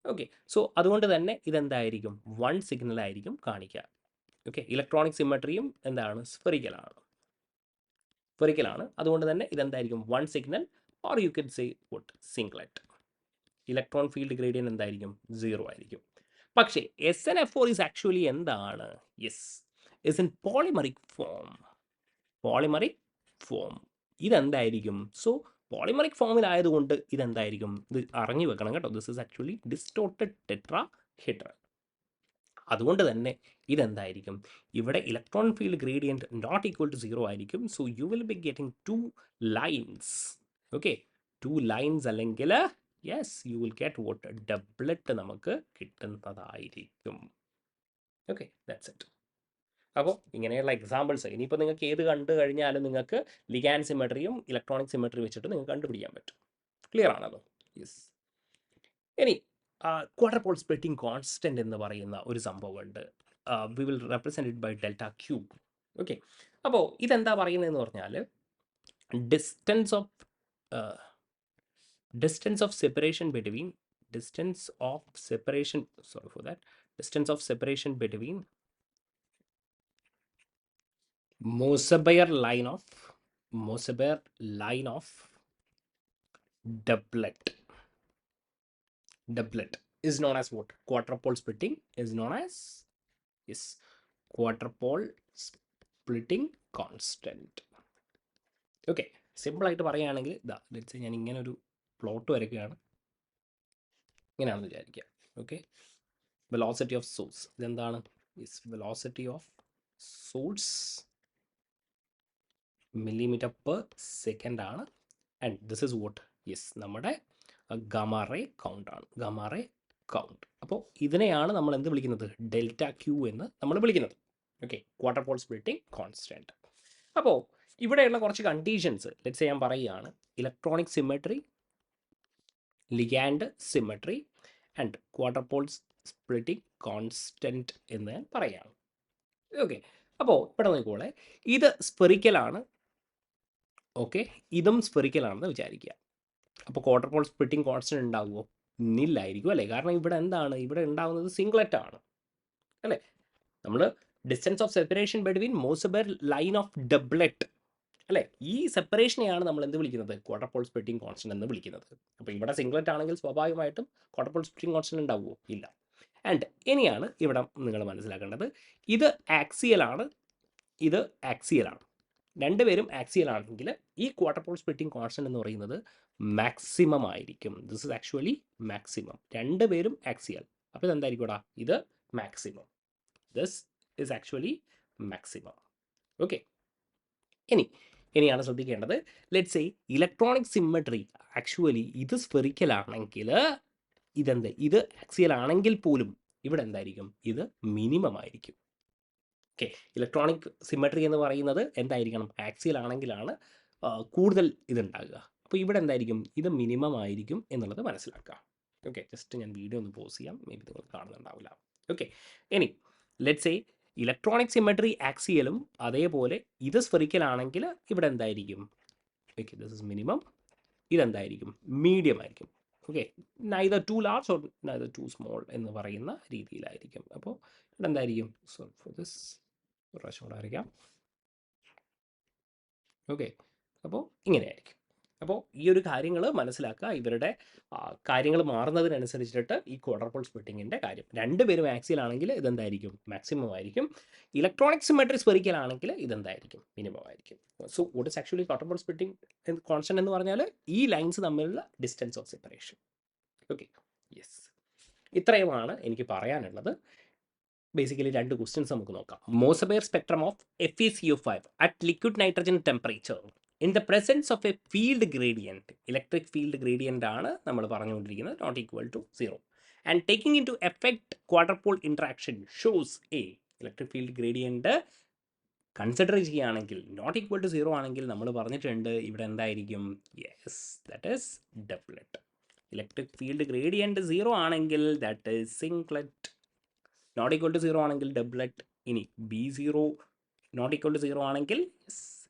Okay, so അതുകൊണ്ട് തന്നെ ഇതെന്തായിരിക്കും? 1 സിഗ്നൽ ആയിരിക്കും കാണിക്കുക. ഓക്കെ, ഇലക്ട്രോണിക് സിമെട്രിയും എന്താണ്? സ്ഫെറിക്കലാണ്. അതുകൊണ്ട് തന്നെ ഇതെന്തായിരിക്കും? 1 signal. Or you can say what? Singlet. Electron field gradient എന്തായിരിക്കും? 0 ആയിരിക്കും. പക്ഷേ SnF4 ഈസ് ആക്ച്വലി എന്താണ്? Yes, is in polymeric form. ഇതെന്തായിരിക്കും? സോ പോളിമറിക് ഫോമിലായതുകൊണ്ട് ഇതെന്തായിരിക്കും? ഇത് അറിഞ്ഞു വെക്കണം കേട്ടോ. This is actually distorted tetrahedral. അതുകൊണ്ട് തന്നെ ഇതെന്തായിരിക്കും? ഇവിടെ electron field gradient not equal to 0 ആയിരിക്കും. So you will be getting 2 lines. Okay, 2 lines അല്ലെങ്കിൽ yes, you will get vote? Doublet നമുക്ക് കിട്ടുന്നതായിരിക്കും. Okay, that's it. അപ്പോൾ ഇങ്ങനെയുള്ള എക്സാമ്പിൾസ് ഇനിയിപ്പോൾ നിങ്ങൾക്ക് ഏത് കണ്ടു കഴിഞ്ഞാലും നിങ്ങൾക്ക് ലിഗാൻഡ് സിമെട്രിയും ഇലക്ട്രോണിക് സിമെട്രി വെച്ചിട്ട് നിങ്ങൾക്ക് കണ്ടുപിടിക്കാൻ പറ്റും. ക്ലിയർ ആണല്ലോ? യെസ്. ഇനി ക്വാർട്ടർ പോൾ സ്പ്ലിറ്റിംഗ് കോൺസ്റ്റന്റ് എന്ന് പറയുന്ന ഒരു സംഭവമുണ്ട്. We will represent it by delta cube. Okay, അപ്പോൾ ഇതെന്താ പറയുന്നതെന്ന് പറഞ്ഞാൽ distance of separation between distance of separation between Mosebaer line of doublet is known as what? Quarter pole splitting is known as, yes, quarter pole splitting constant. Okay, സിമ്പിളായിട്ട് പറയുകയാണെങ്കിൽ ഇതാ let's ഞാൻ ഇങ്ങനെ ഒരു പ്ലോട്ട് വരയ്ക്കുകയാണ്. ഇങ്ങനെയാണെന്ന് വിചാരിക്കുക. ഓക്കെ, വെലോസിറ്റി ഓഫ് സോഴ്സ് ഇതെന്താണ്? Yes, velocity of source millimeter per second ആണ്. And this is what? Yes, നമ്മുടെ ഗാമ റേ കൗണ്ട് ആണ്. Gamma ray count. അപ്പോൾ ഇതിനെയാണ് നമ്മൾ എന്ത് വിളിക്കുന്നത്? ഡെൽറ്റ ക്യൂ എന്ന് നമ്മൾ വിളിക്കുന്നത്. Okay, quadrupole splitting constant. അപ്പോൾ ഇവിടെയുള്ള കുറച്ച് കണ്ടീഷൻസ് ലെറ്റ്സ് ഞാൻ പറയുകയാണ്. Electronic symmetry, ligand symmetry and quadrupole splitting constant എന്ന് ഞാൻ പറയുകയാണ്. ഓക്കെ, അപ്പോൾ ഇവിടെ നോക്കിക്കോളെ, ഇത് സ്പെറിക്കലാണ്. ഓക്കെ, ഇതും സ്പെറിക്കലാണെന്ന് വിചാരിക്കുക. അപ്പോൾ ക്വാർട്ടർ പോൾ സ്പ്ലിറ്റിംഗ് കോൺസ്റ്റന്റ് ഉണ്ടാകുമോ? ഇല്ലായിരിക്കും അല്ലേ? കാരണം ഇവിടെ എന്താണ്? ഇവിടെ ഉണ്ടാകുന്നത് സിംഗ്ലറ്റ് ആണ് അല്ലേ? നമ്മൾ distance of separation between Mossbauer line of doublet അല്ലേ? ഈ സെപ്പറേഷനെയാണ് നമ്മൾ എന്ത് വിളിക്കുന്നത്? ക്വാർട്ടർ പോൾ സ്പ്ലിറ്റിംഗ് കോൺസ്റ്റന്റ് എന്ന് വിളിക്കുന്നത്. അപ്പോൾ ഇവിടെ സിംഗ്ലറ്റ് ആണെങ്കിൽ സ്വാഭാവികമായിട്ടും ക്വാർട്ടർ പോൾ സ്പ്ലിറ്റിംഗ് കോൺസ്റ്റന്റ് ഉണ്ടാവുമോ? ഇല്ല. ആൻഡ് ഇനിയാണ് ഇവിടെ നിങ്ങൾ മനസ്സിലാക്കേണ്ടത്, ഇത് ആക്സിയലാണ്, ഇത് ആക്സിയലാണ്. രണ്ടുപേരും ആക്സിയൽ ആണെങ്കിൽ ഈ ക്വാർട്ടർ പോൾ സ്പ്ലിറ്റിംഗ് കോൺസ്റ്റന്റ് എന്ന് പറയുന്നത് മാക്സിമം ആയിരിക്കും. This is actually maximum. രണ്ടുപേരും ആക്സിയൽ. അപ്പോൾ ഇതെന്തായിരിക്കും? ഇത് maximum. This is actually maximum. Okay, ഇനിയാണ് ശ്രദ്ധിക്കേണ്ടത്. Let's say electronic symmetry actually ഇത് സ്ഫെറിക്കൽ ആണെങ്കിൽ ഇതെന്ത്? ഇത് ആക്സിയൽ ആണെങ്കിൽ പോലും ഇവിടെ എന്തായിരിക്കും? ഇത് മിനിമം ആയിരിക്കും. ഓക്കെ, ഇലക്ട്രോണിക് സിമെട്രി എന്ന് പറയുന്നത് എന്തായിരിക്കണം? ആക്സിയൽ ആണെങ്കിലാണ് കൂടുതൽ ഇതുണ്ടാകുക. അപ്പോൾ ഇവിടെ എന്തായിരിക്കും? ഇത് മിനിമം ആയിരിക്കും എന്നുള്ളത് മനസ്സിലാക്കുക. ഓക്കെ, ജസ്റ്റ് ഞാൻ വീഡിയോ ഒന്ന് പോസ് ചെയ്യാം, മേ ബി നിങ്ങൾ കാണുന്നുണ്ടാവില്ല. ഓക്കെ, ഇനി ലെറ്റ്സ് സേ ഇലക്ട്രോണിക് സിമെട്രി ആക്സിയലും അതേപോലെ ഇത് സ്ഫെറിക്കൽ ആണെങ്കിൽ ഇവിടെ എന്തായിരിക്കും? Okay, this is minimum. ഇതെന്തായിരിക്കും? മീഡിയം ആയിരിക്കും. Okay, neither too large or neither too small എന്ന് പറയുന്ന രീതിയിലായിരിക്കും. അപ്പോൾ ഇവിടെ എന്തായിരിക്കും? സോ ഫോർ ദിസ് ഒരു പ്രാവശ്യം കൂടെ വരയ്ക്കാം. ഓക്കെ, അപ്പോൾ ഇങ്ങനെയായിരിക്കും. അപ്പോൾ ഈ ഒരു കാര്യങ്ങൾ മനസ്സിലാക്കുക. ഇവരുടെ കാര്യങ്ങൾ മാറുന്നതിനനുസരിച്ചിട്ട് ഈ ക്വാർട്ടർ പോൾ സ്പ്ലിറ്റിങ്ങിൻ്റെ കാര്യം. രണ്ടുപേരും ആക്സിയൽ ആണെങ്കിൽ ഇതെന്തായിരിക്കും? മാക്സിമം ആയിരിക്കും. ഇലക്ട്രോണിക് സിമെട്രി സ്പെറിക്കൽ ആണെങ്കിൽ ഇതെന്തായിരിക്കും? മിനിമം ആയിരിക്കും. So what is actually quadrupole splitting constant എന്ന് പറഞ്ഞാൽ ഈ ലൈൻസ് തമ്മിലുള്ള distance of separation. Okay, yes, ഇത്രയുമാണ് എനിക്ക് പറയാനുള്ളത്. ബേസിക്കലി രണ്ട് ക്വസ്റ്റ്യൻസ് നമുക്ക് നോക്കാം. Mossbauer spectrum of FeCO5 at liquid nitrogen temperature in the presence of a field gradient. Electric field gradient ആണ് നമ്മൾ പറഞ്ഞുകൊണ്ടിരിക്കുന്നത്, not equal to 0. And taking into effect quarter Paul interaction shows a. Electric field gradient consider ചെയ്യുകയാണെങ്കിൽ not equal to 0 ആണെങ്കിൽ നമ്മൾ പറഞ്ഞിട്ടുണ്ട് ഇവിടെ എന്തായിരിക്കും? Yes, that is doublet. Electric field gradient 0 ആണെങ്കിൽ that is singlet. Not equal to 0 ആണെങ്കിൽ ഡബ്ലെറ്റ്. ഇനി B0 not equal to 0 ആണെങ്കിൽ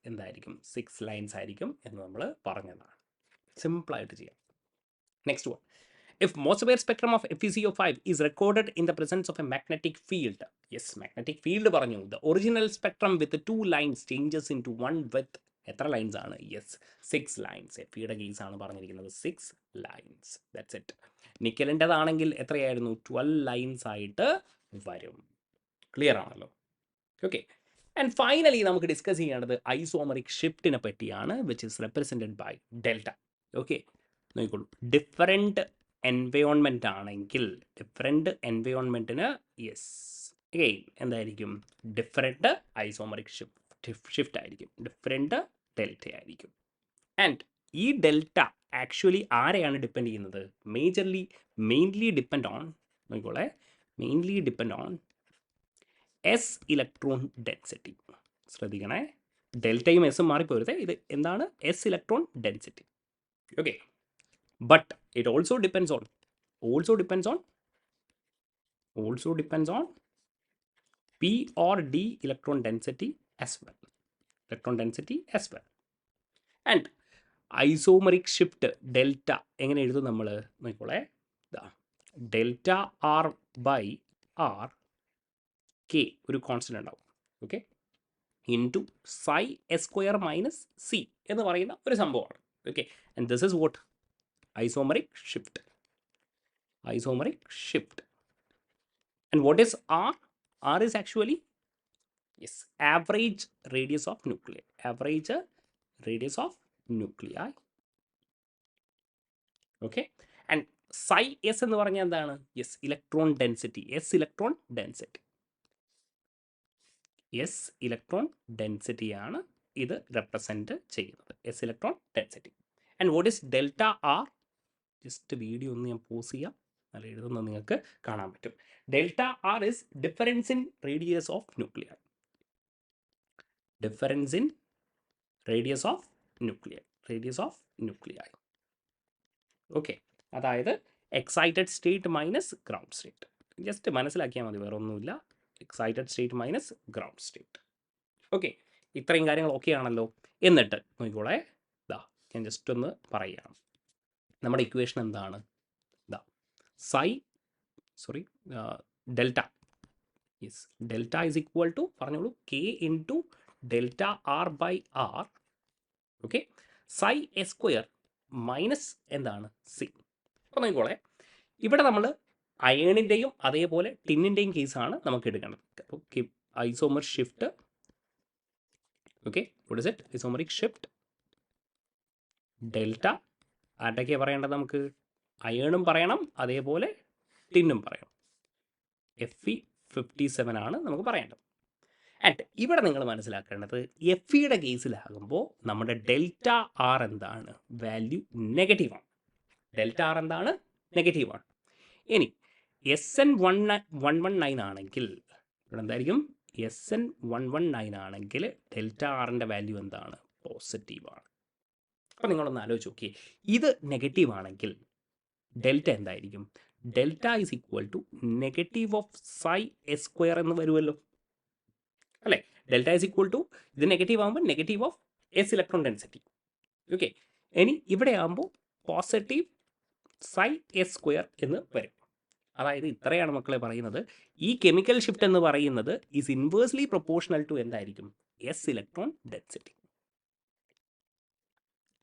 എന്തായിരിക്കും? 6 ലൈൻസ് ആയിരിക്കും എന്ന് നമ്മൾ പറഞ്ഞതാണ്. സിമ്പിളായിട്ട് ചെയ്യാം. Next one, if Mossbauer spectrum of FeCO5 is recorded in the presence of a magnetic field. Yes, magnetic field പറഞ്ഞു. The original spectrum with 2 lines changes into 1 with എത്ര ലൈൻസ് ആണ്? Yes, 6 lines. എഫിയുടെ കേസാണ് പറഞ്ഞിരിക്കുന്നത്, 6 lines. That's it. നിക്കലിൻ്റെതാണെങ്കിൽ എത്രയായിരുന്നു? 12 lines ആയിട്ട് വരും. Clear ആണല്ലോ? Okay, and finally നമുക്ക് ഡിസ്കസ് ചെയ്യേണ്ടത് ഐസോമറിക് ഷിഫ്റ്റിനെ പറ്റിയാണ്, which is represented by delta. Okay, നോക്കിക്കോളൂ. ഡിഫറെൻറ്റ് എൻവയോൺമെൻറ്റ് ആണെങ്കിൽ ഡിഫറെൻറ്റ് എൻവയോൺമെൻറ്റിന് യെസ് അഗെയിൻ എന്തായിരിക്കും? ഡിഫറെൻറ്റ് ഐസോമറിക് ഷിഫ്റ്റ് ആയിരിക്കും, ഡിഫറെൻറ്റ് ഡെൽറ്റ ആയിരിക്കും. ആൻഡ് ഈ ഡെൽറ്റ ആക്ച്വലി ആരെയാണ് ഡിപ്പെൻഡ് ചെയ്യുന്നത്? മെയിൻലി ഡിപ്പെൻഡ് ഓൺ, നോക്കിക്കോളെ, mainly depend on S electron density. ശ്രദ്ധിക്കണേ, ഡെൽറ്റയും എസും മാറിപ്പോരുത്. ഇത് എന്താണ്? S electron density. Okay, but it also depends on P or D electron density as well. And isomeric shift delta എങ്ങനെ എഴുതും നമ്മൾ നോക്കിക്കോളെ. Delta R by R K ഒരു കോൺസ്റ്റൻ്റ് ഉണ്ടാവും. Okay, into psi S square minus C എന്ന് പറയുന്ന ഒരു സംഭവമാണ്. Okay, and this is what? isomeric shift. And what is R? R is actually, yes, average radius of nuclei. Okay, and psi s എന്ന് പറഞ്ഞാൽ എന്താണ്? Yes, electron density. electron density ആണ് ഇത് represent ചെയ്യുന്നത്. electron density. And what is delta R? Just video ഒന്ന് ഞാൻ pause ചെയ്യാം, നല്ല എഴുതുന്നത് നിങ്ങൾക്ക് കാണാൻ പറ്റും. Delta R is difference in radius of nuclear. Okay, അതായത് excited state minus ground state. Just മനസ്സിലാക്കിയാൽ മതി, വേറെ ഒന്നുമില്ല. Excited state minus ground state. Okay, ഇത്രയും കാര്യങ്ങൾ ഓക്കെ ആണല്ലോ. എന്നിട്ട് നോക്കിക്കോളെ, ഞാൻ ജസ്റ്റ് ഒന്ന് പറയാം. നമ്മുടെ ഇക്വേഷൻ എന്താണ്? ഡെൽറ്റ ഈസ് ഈക്വൽ ടു പറഞ്ഞോളൂ K into delta R by R. Okay, psi S square minus എന്താണ്? സി. അപ്പോൾ നോക്കിക്കോളെ, ഇവിടെ നമ്മൾ അയേണിൻ്റെയും അതേപോലെ ടിന്നിൻ്റെയും കേസാണ് നമുക്ക് എടുക്കേണ്ടത്. അപ്പോൾ isomer shift. Okay, what is it? Isomeric shift delta ആരുടെയൊക്കെയാണ് പറയേണ്ടത്? നമുക്ക് അയേണും പറയണം, അതേപോലെ ടിന്നും പറയണം. Fe57 ആണ് നമുക്ക് പറയേണ്ടത്. ആൻഡ് ഇവിടെ നിങ്ങൾ മനസ്സിലാക്കേണ്ടത് എഫിയുടെ കേസിലാകുമ്പോൾ നമ്മുടെ ഡെൽറ്റ ആർ എന്താണ്? വാല്യൂ നെഗറ്റീവാണ്. ഇനി SN119 ആണെങ്കിൽ ഇവിടെ എന്തായിരിക്കും? SN119 ആണെങ്കിൽ ഡെൽറ്റ ആറിൻ്റെ വാല്യൂ എന്താണ്? പോസിറ്റീവാണ്. അപ്പോൾ നിങ്ങളൊന്ന് ആലോചിച്ച് നോക്കിയേ, ഇത് നെഗറ്റീവ് ആണെങ്കിൽ ഡെൽറ്റ എന്തായിരിക്കും? Delta is equal to negative of psi S square എന്ന് വരുമല്ലോ, അല്ലേ? ഡെൽറ്റ ഈസ് ഈക്വൽ ടു, ഇത് നെഗറ്റീവ് ആകുമ്പോൾ negative of S electron density. Okay, ഇനി ഇവിടെ ആകുമ്പോൾ പോസിറ്റീവ് സൈ എസ് സ്ക്വയർ എന്ന് വരും. അതായത് ഇത്രയാണ് മക്കളെ പറയുന്നത്. ഈ കെമിക്കൽ ഷിഫ്റ്റ് എന്ന് പറയുന്നത് ഈസ് ഇൻവേഴ്സ്ലി പ്രൊപ്പോർഷണൽ ടു എന്തായിരിക്കും? S electron density.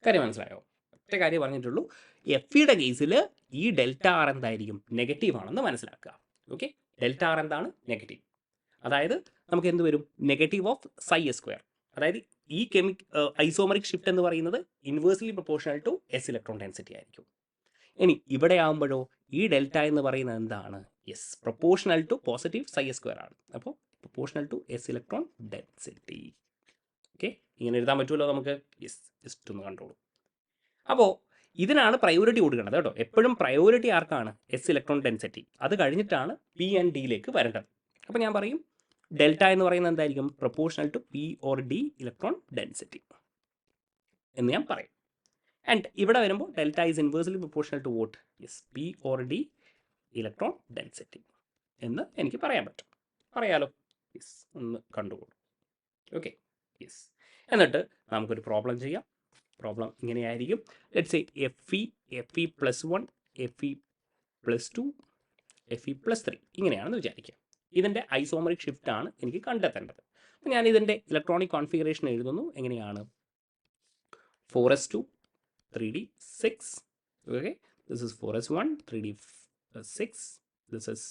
കാര്യം മനസ്സിലായോ? ഒറ്റ കാര്യം പറഞ്ഞിട്ടുള്ളൂ. എഫിയുടെ കേസിൽ ഈ ഡെൽറ്റ ആർ എന്തായിരിക്കും? നെഗറ്റീവ് ആണെന്ന് മനസ്സിലാക്കുക. ഓക്കെ, ഡെൽറ്റ ആർ എന്താണ്? നെഗറ്റീവ്. അതായത് നമുക്ക് എന്ത് വരും? Negative of psi S square. അതായത് ഈ ഐസോമറിക് ഷിഫ്റ്റ് എന്ന് പറയുന്നത് inversely proportional to S electron density ആയിരിക്കും. ഇനി ഇവിടെ ആകുമ്പോഴോ ഈ ഡെൽറ്റ എന്ന് പറയുന്നത് എന്താണ്? Yes, proportional to positive psi S square ആണ്. അപ്പോൾ proportional to S electron density. Okay, ഇങ്ങനെ എഴുതാൻ പറ്റുമല്ലോ നമുക്ക്. യെസ്, ജസ്റ്റ് ഒന്ന് കണ്ടോളൂ. അപ്പോൾ ഇതിനാണ് പ്രയോറിറ്റി കൊടുക്കേണ്ടത് കേട്ടോ. എപ്പോഴും പ്രയോറിറ്റി ആർക്കാണ്? S electron density. അത് കഴിഞ്ഞിട്ടാണ് പി ആൻഡ് ഡിയിലേക്ക് വരേണ്ടത്. അപ്പോൾ ഞാൻ പറയും ഡെൽറ്റ എന്ന് പറയുന്നത് എന്തായിരിക്കും? Proportional to p or d electron density എന്ന് ഞാൻ പറയും. ആൻഡ് ഇവിടെ വരുമ്പോൾ delta is inversely proportional to what? Yes, p or d electron density എന്ന് എനിക്ക് പറയാൻ പറ്റും. പറയാലോ? യെസ്, ഒന്ന് കണ്ടുകൊള്ളൂ. Okay, yes. എന്നിട്ട് നമുക്കൊരു പ്രോബ്ലം ചെയ്യാം. പ്രോബ്ലം ഇങ്ങനെയായിരിക്കും. Let's say Fe+1, Fe+2, Fe+3 ഇങ്ങനെയാണെന്ന് വിചാരിക്കുക. ഇതിൻ്റെ ഐസോമറിക് ഷിഫ്റ്റ് ആണ് എനിക്ക് കണ്ടെത്തേണ്ടത്. അപ്പോൾ ഞാൻ ഇതിൻ്റെ ഇലക്ട്രോണിക് കോൺഫിഗറേഷൻ എഴുതുന്നു. എങ്ങനെയാണ്? 4s2 3d6. Okay, this is 4s1 3d6. This is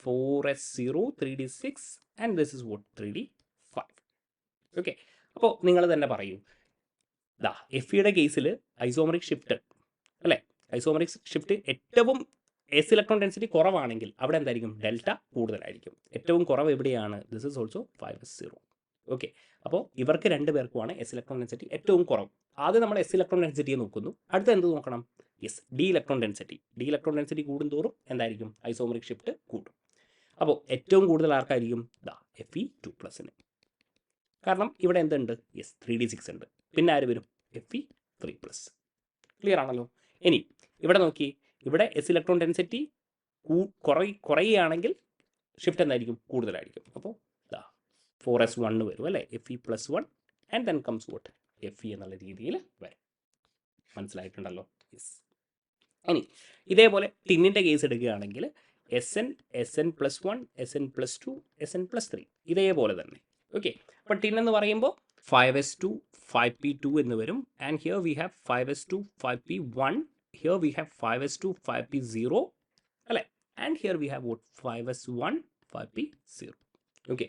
4s0 3d6 and this is vote 3d5. Okay, അപ്പോൾ നിങ്ങൾ തന്നെ പറയൂ. എഫിയുടെ കേസിൽ ഐസോമറിക് ഷിഫ്റ്റ് അല്ലേ? ഐസോമറിക് ഷിഫ്റ്റ് ഏറ്റവും എസ് ഇലക്ട്രോൺ ഡെൻസിറ്റി കുറവാണെങ്കിൽ അവിടെ എന്തായിരിക്കും? ഡെൽറ്റ കൂടുതലായിരിക്കും. ഏറ്റവും കുറവ് എവിടെയാണ്? This is also 5s0. Okay, അപ്പോൾ ഇവർക്ക് രണ്ട് പേർക്കുമാണ് എസ് ഇലക്ട്രോൺ ഡെൻസിറ്റി ഏറ്റവും കുറവ്. ആദ്യം നമ്മൾ എസ് ഇലക്ട്രോൺ ഡെൻസിറ്റിയെ നോക്കുന്നു. അടുത്ത എന്ത് നോക്കണം? Yes, D electron density. D electron density കൂടുന്തോറും എന്തായിരിക്കും? ഐസോമറിക് ഷിഫ്റ്റ് കൂടും. അപ്പോൾ ഏറ്റവും കൂടുതൽ ആർക്കായിരിക്കും Fe2+ന്. കാരണം ഇവിടെ എന്തുണ്ട്? യെസ്, 3d6 ഉണ്ട്. പിന്നെ ആര് വരും? Fe3+. ക്ലിയർ ആണല്ലോ. ഇനി ഇവിടെ നോക്കി, ഇവിടെ എസ് ഇലക്ട്രോൺ ഡെൻസിറ്റി കുറയുകയാണെങ്കിൽ ഷിഫ്റ്റ് എന്തായിരിക്കും? കൂടുതലായിരിക്കും. അപ്പോൾ 4s1 വരും അല്ലേ, Fe+1 and then comes vote Fe എന്നുള്ള രീതിയിൽ വരും. മനസ്സിലായിട്ടുണ്ടല്ലോ? യെസ്. ഇനി ഇതേപോലെ ടിന്നിൻ്റെ കേസ് എടുക്കുകയാണെങ്കിൽ SN+1, SN+2, SN+3 ഇതേപോലെ തന്നെ. ഓക്കെ, അപ്പോൾ ടിൻ എന്ന് പറയുമ്പോൾ 5s2 5p2 എന്ന് വരും. And here we have 5s2 5p1, here we have 5s2 5p0 അല്ലേ, and here we have what 5s1 5p0. Okay,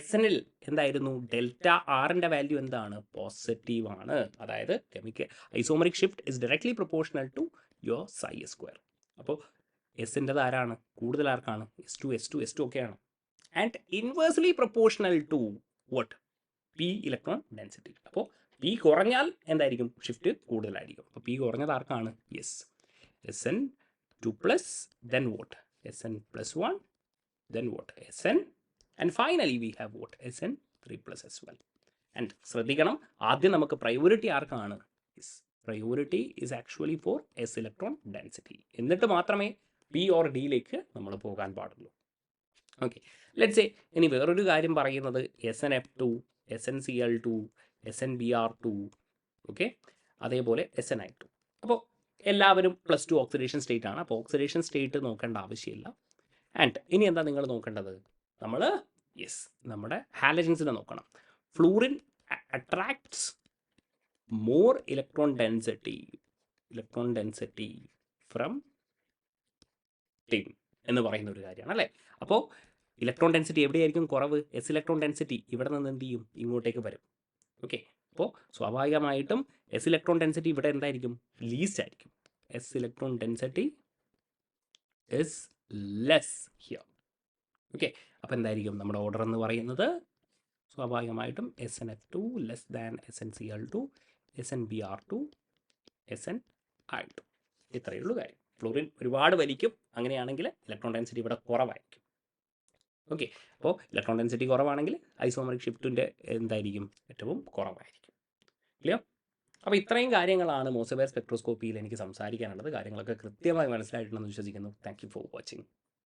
SNൽ എന്തായിരുന്നു? ഡെൽറ്റ ആറിൻ്റെ വാല്യൂ എന്താണ്? പോസിറ്റീവ് ആണ്. അതായത് chemical isomeric shift is directly proportional to your psi². അപ്പോൾ എസിൻ്റെത് ആരാണ്? കൂടുതൽ ആർക്കാണ്? S2 ഒക്കെയാണ്. And inversely proportional to what? P electron density. അപ്പോൾ പി കുറഞ്ഞാൽ എന്തായിരിക്കും? ഷിഫ്റ്റ് കൂടുതലായിരിക്കും. അപ്പോൾ പി കുറഞ്ഞത് ആർക്കാണ്? Yes, SN2+, then what? SN+1, then what? SN, and finally we have what? SN3+ as well. And ശ്രദ്ധിക്കണം, ആദ്യം നമുക്ക് പ്രയോറിറ്റി ആർക്കാണ്? Priority is actually for s electron density. എന്നിട്ട് മാത്രമേ പി ഓർ ഡിയിലേക്ക് നമ്മൾ പോകാൻ പാടുള്ളൂ. ഓക്കെ, ലെറ്റ്സ് സേ ഇനി വേറൊരു കാര്യം പറയുന്നത് SnF2, SnCl2, SnBr2, ഓക്കെ, അതേപോലെ SnI2. അപ്പോൾ എല്ലാവരും +2 ഓക്സിഡേഷൻ സ്റ്റേറ്റ് ആണ്. അപ്പോൾ ഓക്സിഡേഷൻ സ്റ്റേറ്റ് നോക്കേണ്ട ആവശ്യമില്ല. ആൻഡ് ഇനി എന്താ നിങ്ങൾ നോക്കേണ്ടത്? നമ്മൾ നമ്മുടെ ഹാലജൻസിനെ നോക്കണം. Fluorine attracts more electron density from tin എന്ന് പറയുന്ന ഒരു കാര്യമാണ് അല്ലേ. അപ്പോൾ ഇലക്ട്രോൺ ഡെൻസിറ്റി എവിടെയായിരിക്കും കുറവ്? എസ് ഇലക്ട്രോൺ ഡെൻസിറ്റി ഇവിടെ നിന്ന് എന്ത് ചെയ്യും? ഇങ്ങോട്ടേക്ക് വരും. ഓക്കെ, അപ്പോൾ സ്വാഭാവികമായിട്ടും എസ് ഇലക്ട്രോൺ ഡെൻസിറ്റി ഇവിടെ എന്തായിരിക്കും? ലീസ്റ്റ് ആയിരിക്കും. S electron density is less here. Okay, അപ്പോൾ എന്തായിരിക്കും നമ്മുടെ ഓർഡർ എന്ന് പറയുന്നത്? സ്വാഭാവികമായിട്ടും SnF2 less than SnCl2, SnBr2, SnI2. ഇത്രയേ ഉള്ളൂ കാര്യം. ഫ്ലൂറിൻ ഒരുപാട് വലിക്കും. അങ്ങനെയാണെങ്കിൽ ഇലക്ട്രോൺ ഡെൻസിറ്റി ഇവിടെ കുറവായിരിക്കും. ഓക്കെ, അപ്പോൾ ഇലക്ട്രോൺ ഡെൻസിറ്റി കുറവാണെങ്കിൽ ഐസോമറിക് ഷിഫ്റ്റിൻ്റെ എന്തായിരിക്കും? ഏറ്റവും കുറവായിരിക്കും. ക്ലിയർ? അപ്പോൾ ഇത്രയും കാര്യങ്ങളാണ് മോസബൈർ സ്പെക്ട്രോസ്കോപ്പിയിൽ എനിക്ക് സംസാരിക്കാനുള്ളത്. കാര്യങ്ങളൊക്കെ കൃത്യമായി മനസ്സിലായിട്ടുണ്ടെന്ന് വിശ്വസിക്കുന്നു. Thank you for watching.